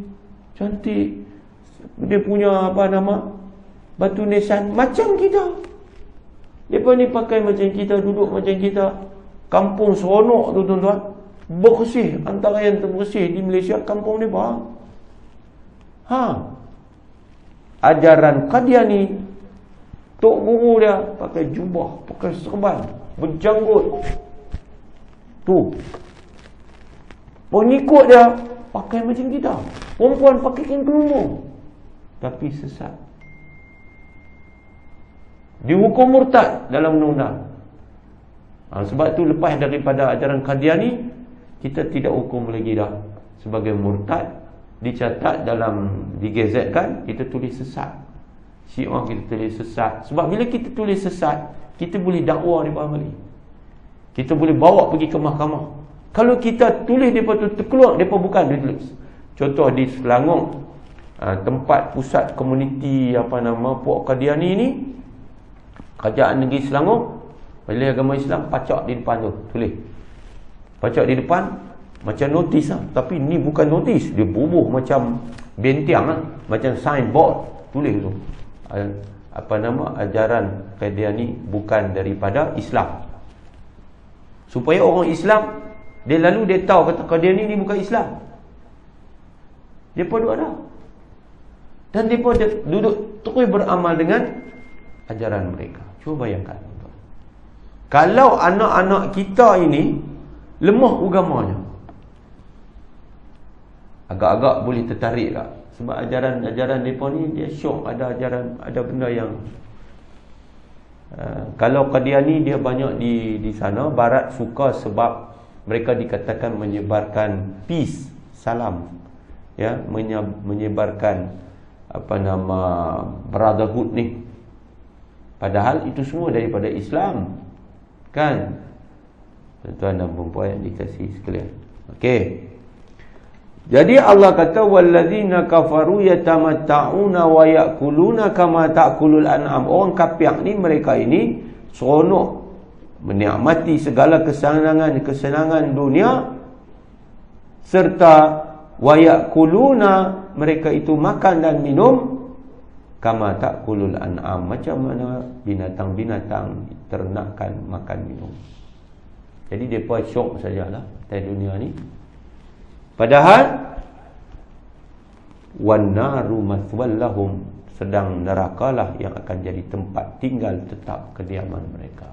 cantik. Dia punya batu nisan macam kita. Mereka ni pakai macam kita, duduk macam kita. Kampung seronok tu tuan-tuan, bersih. Antara yang terbersih di Malaysia, kampung ni bang. Ajaran Qadiani, tok guru dia pakai jubah, pakai serban, berjanggut. Tu pengikut dia pakai macam kita. Perempuan pakai kain kelumur, tapi sesat. Dihukum murtad dalam undang-undang. Sebab tu lepas daripada ajaran Qadiani, kita tidak hukum lagi dah sebagai murtad. Dicatat dalam, digazetkan, kita tulis sesat. Syiah kita tulis sesat. Sebab bila kita tulis sesat, kita boleh dakwa dia balik. Kita boleh bawa pergi ke mahkamah. Kalau kita tulis mereka tu terkeluar, mereka bukan dia tulis. Contoh di Selangor, tempat pusat komuniti Puak Qadiani ni, Kerajaan Negeri Selangor, Majlis Agama Islam pacak di depan tu, tulis. Pacak di depan macam notis lah. Tapi ni bukan notis, dia bubuh macam bentiang lah, macam signboard, tulis tu. Ajaran Qadiani bukan daripada Islam. Supaya orang Islam dia tahu kata Qadiani ni bukan Islam. Depa duk ada. Dan depa duduk terus beramal dengan ajaran mereka. Cuba bayangkan. Kalau anak-anak kita ini lemah agamanya, agak-agak boleh tertarik tak? Sebab ajaran mereka ni dia syok, ada ajaran, ada benda yang kalau Qadiani dia banyak di sana, Barat suka sebab mereka dikatakan menyebarkan peace, salam, ya, menyebarkan brotherhood ni. Padahal itu semua daripada Islam, kan? Tuan-tuan dan puan yang dikasihi sekalian. Okey. Jadi Allah kata wallazina kafaru yatamatta'una wa ya'kuluna kama ta'kulul an'am. Orang kafir ni, mereka ini seronok menikmati segala kesenangan dunia, serta wa ya'kuluna, mereka itu makan dan minum kama ta'kulul an'am, macam mana binatang-binatang ternakan makan minum. Jadi depa syok sajalah di dunia ni. Padahal wan naru mathwal lahum, sedang nerakalah yang akan jadi tempat tinggal tetap kediaman mereka.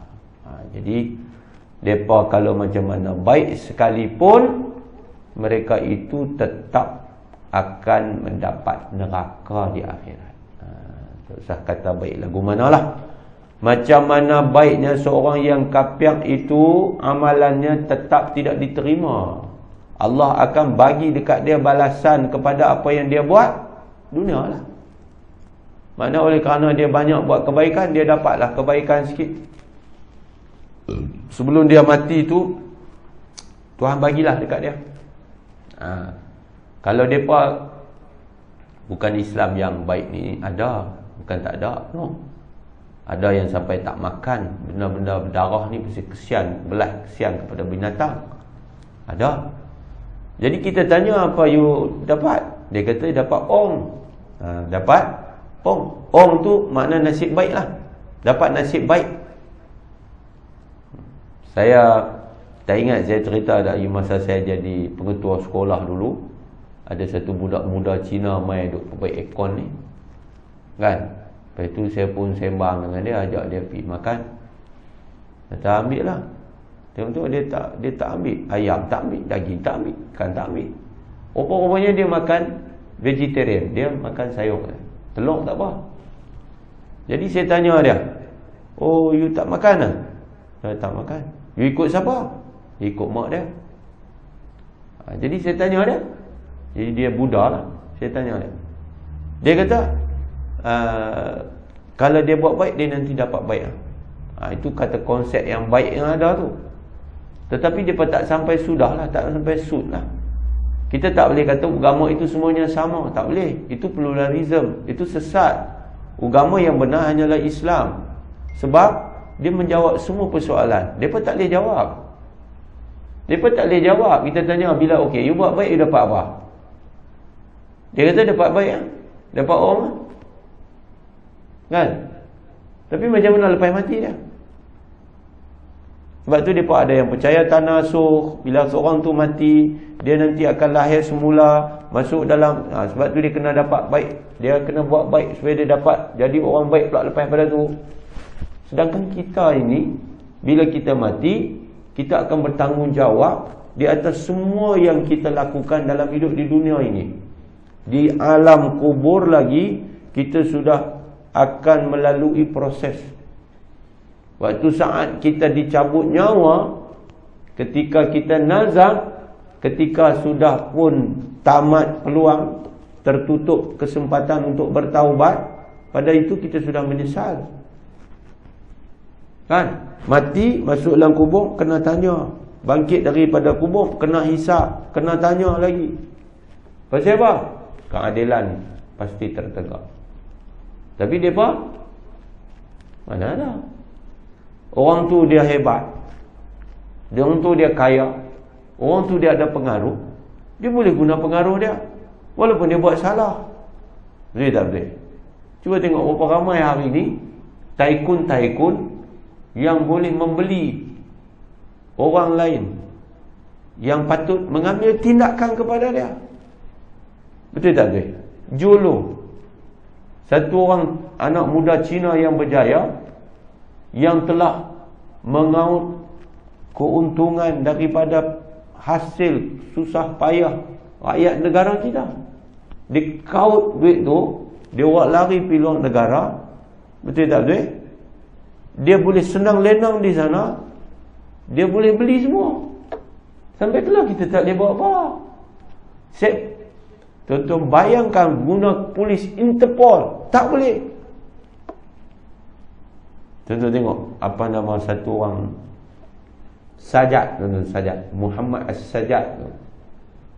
Jadi depa kalau macam mana baik sekalipun, mereka itu tetap akan mendapat neraka di akhirat. Tak usah kata baik lagu manalah. Macam mana baiknya seorang yang kafir itu, amalannya tetap tidak diterima. Allah akan bagi dekat dia balasan kepada apa yang dia buat dunia lah. Mana oleh kerana dia banyak buat kebaikan, dia dapatlah kebaikan sikit. Sebelum dia mati tu, Tuhan bagilah dekat dia. Kalau mereka bukan Islam yang baik ni, ada, bukan tak ada, no. Ada yang sampai tak makan benda-benda berdarah ni, mesti kesian, belah kesian kepada binatang. Ada. Jadi kita tanya, apa you dapat? Dia kata dapat ong. Dapat ong. Ong tu makna nasib baik lah. Dapat nasib baik. Saya tak ingat, saya cerita dah masa saya jadi pengetua sekolah dulu. Ada satu budak muda Cina main duk perbaik aircon ni, kan? Lepas tu saya pun sembang dengan dia, ajak dia pergi makan. Kata ambil lah. Tengok-tengok dia tak ambil. Ayam tak ambil, daging tak ambil, ikan tak ambil. Rupa-rupanya dia makan vegetarian, dia makan sayur, telur tak apa. Jadi saya tanya dia, oh you tak makan lah? Dia tak makan. You ikut siapa? Dia ikut mak dia. Jadi saya tanya dia, jadi dia Buddha lah. Saya tanya dia, dia kata kalau dia buat baik, dia nanti dapat baik lah. Itu kata konsep yang baik yang ada tu. Tetapi dia tak sampai sudah lah, tak sampai sud lah. Kita tak boleh kata agama itu semuanya sama. Tak boleh. Itu pluralism, itu sesat. Agama yang benar hanyalah Islam. Sebab dia menjawab semua persoalan. Mereka tak boleh jawab. Mereka tak boleh jawab. Kita tanya, bila okey, you buat baik, you dapat apa? Dia kata dapat baik lah, dapat orang lah, kan? Tapi macam mana lepas mati dia? Sebab tu mereka ada yang percaya tanasuh. Bila seorang tu mati, dia nanti akan lahir semula, masuk dalam sebab tu dia kena dapat baik. Dia kena buat baik supaya dia dapat jadi orang baik pula lepas pada tu. Sedangkan kita ini, bila kita mati, kita akan bertanggungjawab di atas semua yang kita lakukan dalam hidup di dunia ini. Di alam kubur lagi, kita sudah akan melalui proses. Waktu saat kita dicabut nyawa, ketika kita nazak, ketika sudah pun tamat peluang, tertutup kesempatan untuk bertaubat, pada itu kita sudah menyesal. Kan? Mati, masuk dalam kubur, kena tanya. Bangkit daripada kubur, kena hisap, kena tanya lagi. Pasal apa? Keadilan pasti tertegak. Tapi mereka mana ada. Orang tu dia hebat, orang tu dia kaya, orang tu dia ada pengaruh, dia boleh guna pengaruh dia walaupun dia buat salah. Boleh tak boleh? Cuba tengok berapa ramai hari ni taikun-taikun yang boleh membeli orang lain yang patut mengambil tindakan kepada dia. Betul tak boleh? Jolo, satu orang anak muda Cina yang berjaya, yang telah mengaut keuntungan daripada hasil susah payah rakyat negara kita. Dia kaut duit tu, dia buat lari pergi luar negara. Betul tak betul? Dia boleh senang lenang di sana, dia boleh beli semua. Sampai itulah kita tak boleh buat apa. Tuan-tuan bayangkan guna polis Interpol, tak boleh. Tuan-tuan tengok apa nama satu orang Sajjad, tuan-tuan, Sajjad, Muhammad As-Sajjad tu.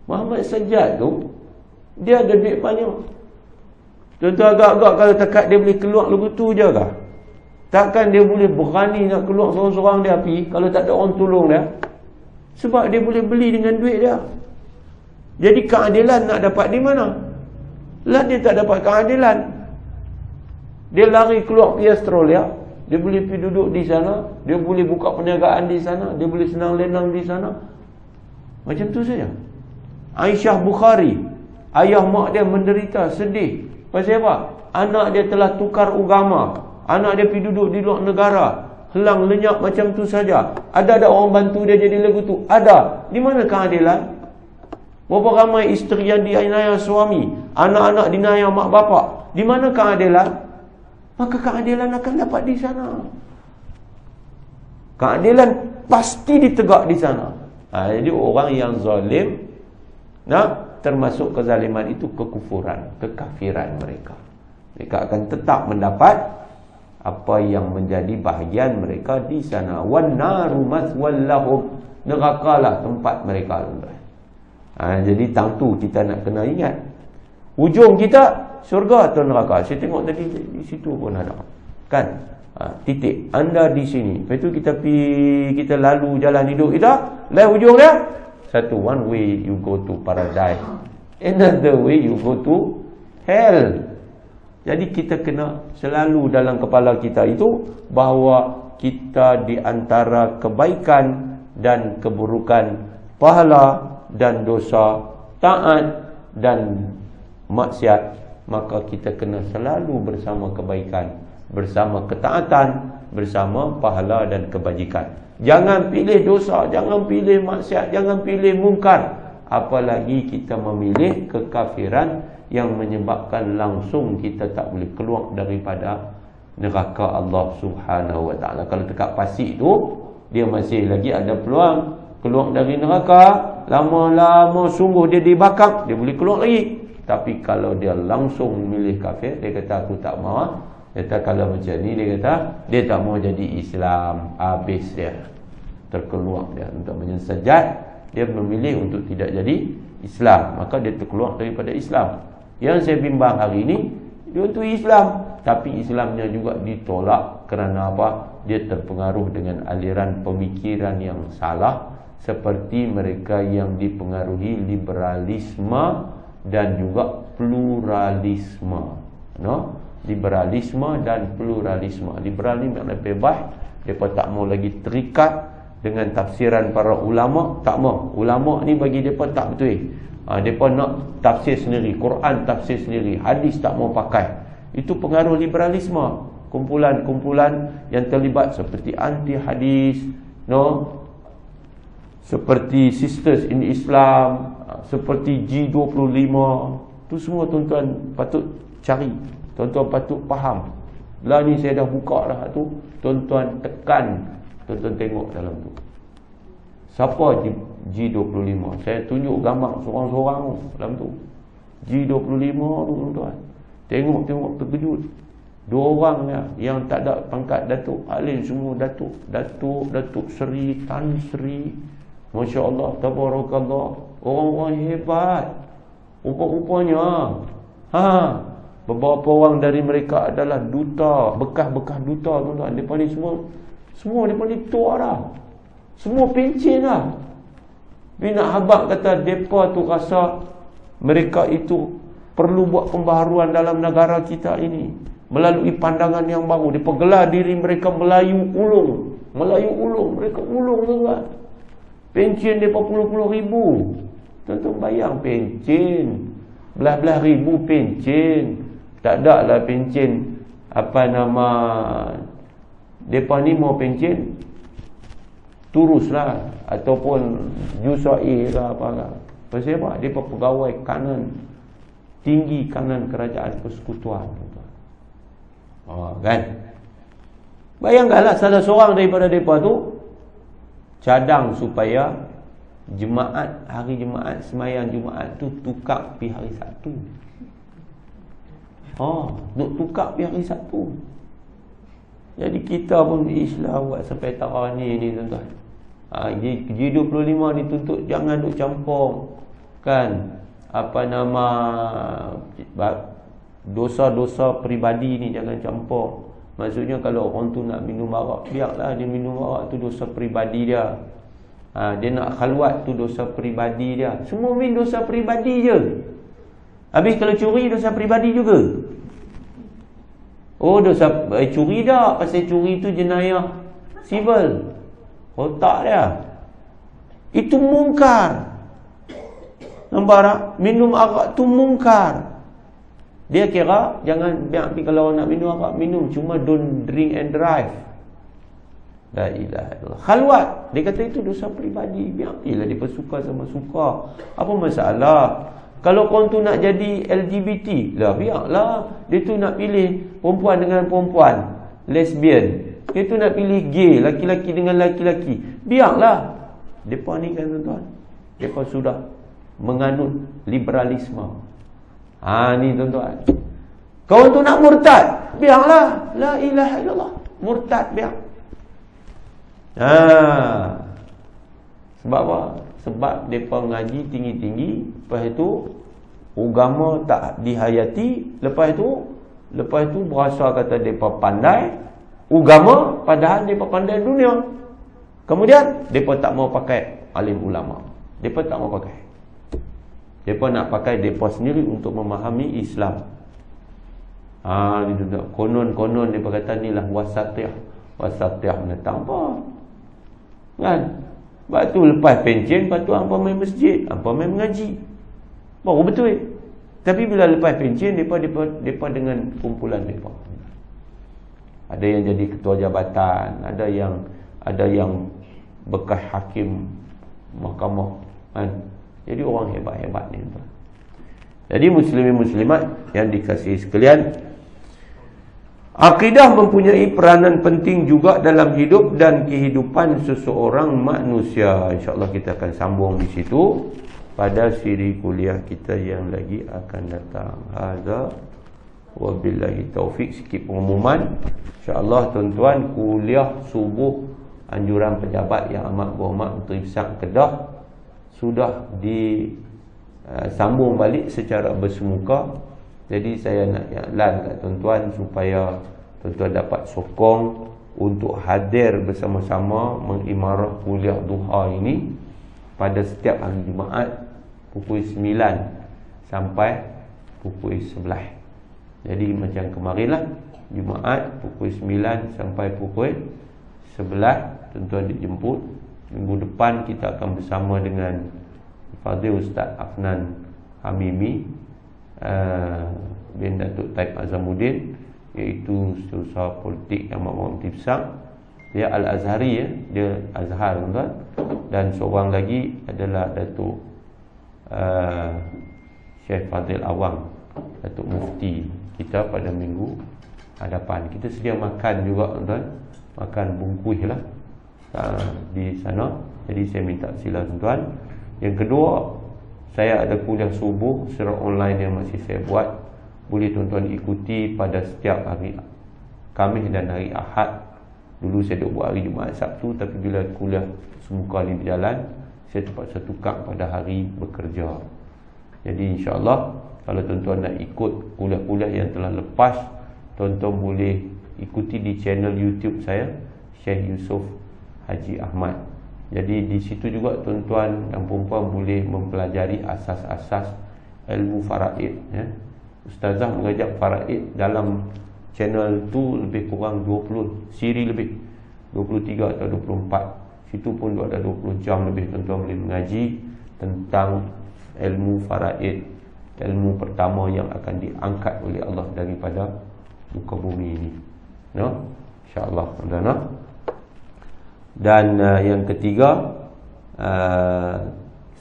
Muhammad As-Sajjad tu dia ada duit banyak. Tuan-tuan agak-agak kalau takat dia boleh keluar lagu tu je kah? Takkan dia boleh berani nak keluar seorang-seorang dia pergi kalau tak ada orang tolong dia? Sebab dia boleh beli dengan duit dia. Jadi keadilan nak dapat di mana? Lah dia tak dapat keadilan. Dia lari keluar pergi Australia, dia boleh pergi duduk di sana, dia boleh buka perniagaan di sana, dia boleh senang lenang di sana. Macam tu saja. Aisyah Bukhari, ayah mak dia menderita, sedih. Pasal apa? Anak dia telah tukar agama. Anak dia pergi duduk di luar negara, helang lenyap macam tu saja. Ada orang bantu dia jadi lagu tu? Ada. Di mana keadilan? Berapa ramai isteri yang dianiaya suami, anak-anak dianiaya mak bapak? Di mana keadilan? Maka keadilan akan dapat di sana. Keadilan pasti ditegak di sana. Jadi orang yang zalim, termasuk kezaliman itu kekufuran, kekafiran mereka. Mereka akan tetap mendapat apa yang menjadi bahagian mereka di sana. Wan naru maswal lahum, nerakalah tempat mereka. Jadi tentu kita nak kena ingat, ujung kita syurga atau neraka. Saya tengok tadi di situ pun ada, kan? Titik anda di sini, lepas tu kita lalu jalan hidup kita, lain ujung dia satu, one way you go to paradise, another way you go to hell. Jadi kita kena selalu dalam kepala kita itu bahawa kita di antara kebaikan dan keburukan, pahala dan dosa, taat dan maksiat, maka kita kena selalu bersama kebaikan, bersama ketaatan, bersama pahala dan kebajikan. Jangan pilih dosa, jangan pilih maksiat, jangan pilih mungkar. Apalagi kita memilih kekafiran yang menyebabkan langsung kita tak boleh keluar daripada neraka Allah Subhanahu Wa Taala. Kalau dekat pasik tu, dia masih lagi ada peluang keluar dari neraka. Lama-lama sungguh dia dibakar, dia boleh keluar lagi. Tapi kalau dia langsung memilih kafir, dia kata aku tak mahu. Dia kata kalau macam ni, dia kata dia tak mahu jadi Islam. Habis dia, terkeluar dia untuk menyesajat. Dia memilih untuk tidak jadi Islam, maka dia terkeluar daripada Islam. Yang saya bimbang hari ini, dia untuk Islam, tapi Islamnya juga ditolak. Kerana apa? Dia terpengaruh dengan aliran pemikiran yang salah, seperti mereka yang dipengaruhi liberalisme dan juga pluralisme. Liberalisme dan pluralisme. Liberalisme maknanya bebas, mereka tak mau lagi terikat dengan tafsiran para ulama. Tak mau. Ulama ni bagi mereka tak betul. Mereka nak tafsir sendiri, Quran tafsir sendiri, hadis tak mau pakai. Itu pengaruh liberalisme. Kumpulan-kumpulan yang terlibat seperti anti hadis, seperti Sisters in Islam, seperti G25. Itu semua tuan-tuan patut cari, tuan-tuan patut faham. Lah ni saya dah buka dah tu, tuan-tuan tekan, tuan-tuan tengok dalam tu. Siapa G25? Saya tunjuk gambar seorang-seorang dalam tu. G25 tu tuan-tuan. Tengok terkejut. Dua orang yang tak ada pangkat Datuk Alin, semua Datuk Seri, Tan Seri, Masya Allah, Tabarakallah, orang-orang hebat. Rupa-rupanya beberapa orang dari mereka adalah duta, bekas duta, tuan-tuan. Mereka ni semua mereka ni tua dah, semua pencen dah. Bila nak habaq kata mereka tu rasa mereka itu perlu buat pembaharuan dalam negara kita ini melalui pandangan yang baru. Mereka gelar diri mereka Melayu ulung. Mereka ulung, tuan-tuan. Pencen mereka puluh-puluh ribu. Tuan-tuan bayang pencen, belah-belah ribu pencen. Tak ada lah pencen mereka ni mau pencen turuslah ataupun jusai ke apa. Pasal apa? Mereka pegawai kanan, tinggi kanan kerajaan persekutuan, tuan-tuan. Kan? Bayangkanlah salah seorang daripada mereka tu cadang supaya hari Jumaat, semayang Jumaat tu tukar pergi hari Sabtu. Nak tukar pergi hari Sabtu. Jadi kita pun di Islam buat sampai tahun ni, tuan-tuan. G25 dituntut jangan duk campur kan dosa-dosa peribadi ni, jangan campur. Maksudnya kalau orang tu nak minum arak, biarlah dia minum arak, tu dosa peribadi dia. Dia nak khalwat, tu dosa peribadi dia. Semua minum dosa peribadi je. Habis kalau curi, dosa peribadi juga. Dosa curi dah, pasal curi tu jenayah sivil. Tak dia. Itu mungkar. Nampak tak? Minum arak tu mungkar. Dia kira jangan biar kalau nak minum arak, minum, cuma don't drink and drive. La ilaha illallah. Khalwat, dia kata itu dosa peribadi. Biarlah dia suka sama suka. Apa masalah? Kalau korang tu nak jadi LGBT, biarlah. Dia tu nak pilih perempuan dengan perempuan, lesbian. Dia tu nak pilih gay, laki-laki dengan laki-laki. Biarlah. Depa ni kan, tuan-tuan, depa sudah menganut liberalisme. Ni, tuan-tuan. Kau tu nak murtad, biarlah. La ilaha illallah. Murtad, biar. Sebab apa? Sebab mereka ngaji tinggi-tinggi, lepas itu agama tak dihayati, lepas itu berasa kata mereka pandai agama, padahal mereka pandai dunia. Kemudian mereka tak mau pakai alim ulama, mereka tak mau pakai. Mereka nak pakai mereka sendiri untuk memahami Islam. Konon mereka kata inilah wasatiyah. Wasatiyah menentang apa? Kan? Sebab tu lepas pencen, lepas tu hampa main masjid, hampa main mengaji, baru betul. Tapi bila lepas pencen, mereka dengan kumpulan mereka. Ada yang jadi ketua jabatan, ada yang bekas hakim mahkamah, kan? Jadi orang hebat-hebat ni, tuan. Jadi muslimin muslimat yang dikasihi sekalian, akidah mempunyai peranan penting juga dalam hidup dan kehidupan seseorang manusia. InsyaAllah kita akan sambung di situ pada siri kuliah kita yang lagi akan datang. Hadza wabillahi taufik. Sikit pengumuman. InsyaAllah, tuan-tuan, kuliah subuh anjuran pejabat yang amat berhormat Menteri Besar Kedah sudah disambung balik secara bersemuka. Jadi saya nak iklan kat tuan-tuan supaya tuan-tuan dapat sokong untuk hadir bersama-sama mengimarah kuliah duha ini pada setiap hari Jumaat pukul 9 sampai pukul 11. Jadi macam kemarinlah, Jumaat pukul 9 sampai pukul 11 tuan-tuan dijemput. Minggu depan kita akan bersama dengan Fadil Ustaz Afnan Hamimi bin Datuk Taib Azamuddin, iaitu setiausaha politik yang amat besar. Dia Al-Azhari, ya. Dia Azhar, tuan-tuan. Dan seorang lagi adalah Datuk Syekh Fadil Awang, Datuk Mufti kita pada minggu hadapan. Kita sedia makan juga, tuan-tuan. Makan bungkus lah di sana. Jadi saya minta sila, tuan-tuan. Yang kedua, saya ada kuliah subuh secara online yang masih saya buat. Boleh tuan-tuan ikuti pada setiap hari Khamis dan hari Ahad. Dulu saya duk buat hari Jumaat Sabtu, tapi bila kuliah semuka ni berjalan, saya terpaksa tukar pada hari bekerja. Jadi insya-Allah kalau tuan-tuan nak ikut kuliah-kuliah yang telah lepas, tuan-tuan boleh ikuti di channel YouTube saya, Syekh Yusof Haji Ahmad. Jadi di situ juga tuan-tuan dan puan-puan boleh mempelajari asas-asas ilmu faraid, ya. Ustazah mengajar faraid dalam channel tu lebih kurang 20 siri lebih, 23 atau 24. Situ pun ada 20 jam lebih tuan-tuan boleh mengaji tentang ilmu faraid, ilmu pertama yang akan diangkat oleh Allah daripada muka bumi ini. No? InsyaAllah. Dan yang ketiga,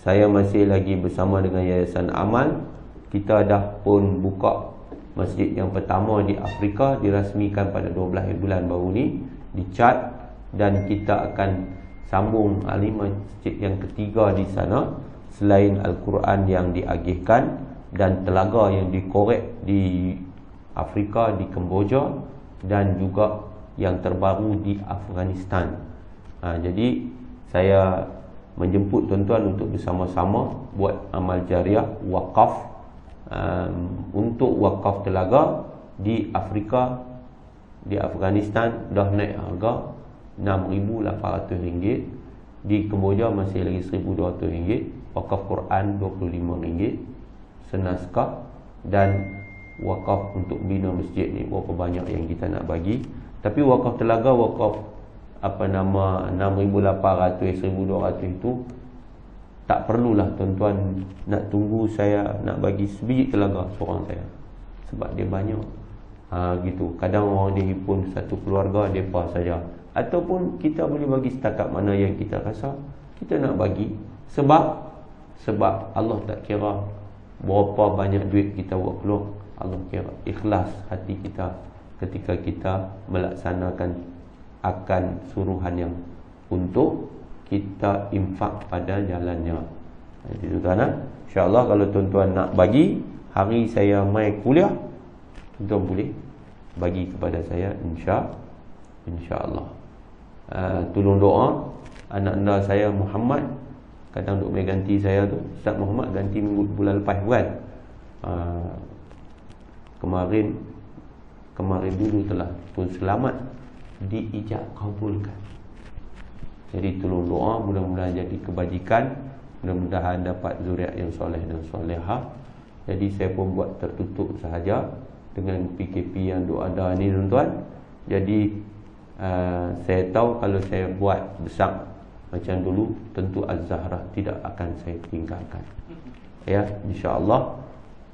saya masih lagi bersama dengan Yayasan Amal. Kita dah pun buka masjid yang pertama di Afrika, dirasmikan pada 12 bulan baru ni di Chad, dan kita akan sambung masjid yang ketiga di sana selain Al-Quran yang diagihkan dan telaga yang dikorek di Afrika, di Kemboja, dan juga yang terbaru di Afghanistan. Jadi saya menjemput tuan-tuan untuk bersama-sama buat amal jariah wakaf. Untuk wakaf telaga di Afrika, di Afghanistan dah naik harga RM6,800, di Kemboja masih lagi RM1,200, wakaf Quran RM25 senaskah, dan wakaf untuk bina masjid ni berapa banyak yang kita nak bagi. Tapi wakaf telaga, wakaf RM6,800, RM1,200 itu tak perlulah tuan-tuan nak tunggu saya nak bagi sebiji telaga seorang saya, sebab dia banyak. Gitu. Kadang orang dia himpun satu keluarga depa saja, ataupun kita boleh bagi setakat mana yang kita rasa kita nak bagi. Sebab Allah tak kira berapa banyak duit kita buat keluar. Allah kira ikhlas hati kita ketika kita melaksanakan akan suruhan yang untuk kita infak pada jalannya. Jadi tuan-tuan, insya-Allah kalau tuan-tuan nak bagi hari saya mai kuliah, tuan-tuan boleh bagi kepada saya, insya-Allah. Tolong doa anak-anak saya Muhammad, kadang duk mai ganti saya tu, Ustaz Muhammad ganti minggu bulan lepas bukan. Kemarin dulu telah pun selamat diijab kabulkan. Jadi tolong doa, mudah-mudahan jadi kebajikan, mudah-mudahan dapat zuriat yang soleh dan solehah. Jadi saya pun buat tertutup sahaja dengan PKP yang duk ada ni tuan-tuan. Jadi saya tahu kalau saya buat besar macam dulu, tentu Az-Zahra tidak akan saya tinggalkan. Ya, insya-Allah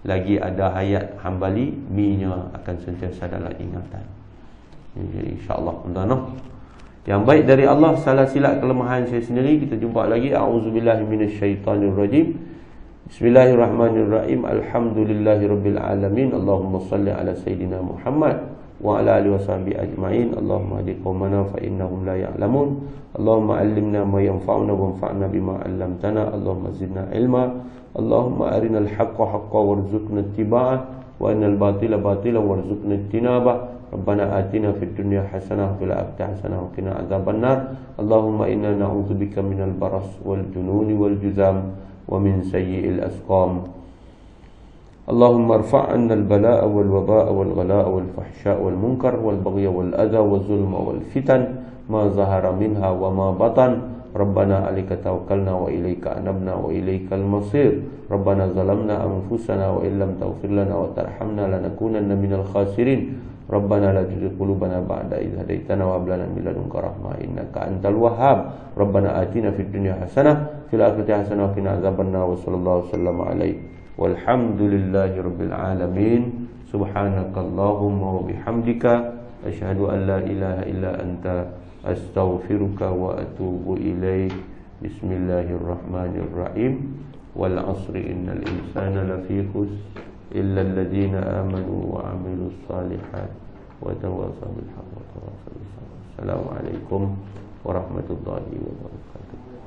lagi ada hayat Hambali, mi-nya akan sentiasa dalam ingatan. Jadi insya-Allah tuan-tuan. Yang baik dari Allah, salah silap kelemahan saya sendiri. Kita jumpa lagi. A'udzubillahi minasyaitanirrajim. Bismillahirrahmanirrahim. Alhamdulillahirabbil alamin. Allahumma salli ala sayidina Muhammad wa ala alihi washabihi ajma'in. Allahumma hdi qaumana fa innahum la ya'lamun. Allahumma 'allimna ma yanfa'una wanfa'na bima 'allamtana. Allahumma zidna ilma. Allahumma arinal haqqa haqqan warzuqna ittiba'ah wa arinal batila batilan warzuqna ijtinabah. Rabbana atina fid dunya hasanah wa fil akhirati hasanah wa qina adzabannar. Allahumma inna na'udzubika minal baras wal jununi wal juzam wa min sayyi'il asqam. Allahumma irfa' 'anna al balaa'a wal wabaa'a wal ghalaa'a wal fahsyaa'a wal munkar wal baghya wal adha wal zulma wal fitan ma zahara minha wa ma batan. Rabbana 'alaika tawakkalna wa ilaika anabna wa ilaikal masir. Rabbana zalamna anfusana wa illam taghfir lana wa tarhamna lanakunanna minal khasirin. Rabbana la tuzigh qulubana ba'da idh hadaitana wa hab lana min ladunka rahmah innaka antal wahhab. Rabbana atina fid dunya hasanah fil akhirati hasanah wa qina adzabannar. Wa sallallahu wasallam alaihi walhamdulillahi rabbil alamin. Subhanakallahumma wa bihamdika asyhadu an la ilaha illa anta astaghfiruka wa atubu ilaik. Bismillahirrahmanirrahim. Wal 'asri innal insana lafi khusr illa alladhina amanu wa 'amilus salihat wa tawassaw bil haqqi wa tawassaw bis sabr. Assalamualaikum warahmatullahi wabarakatuh.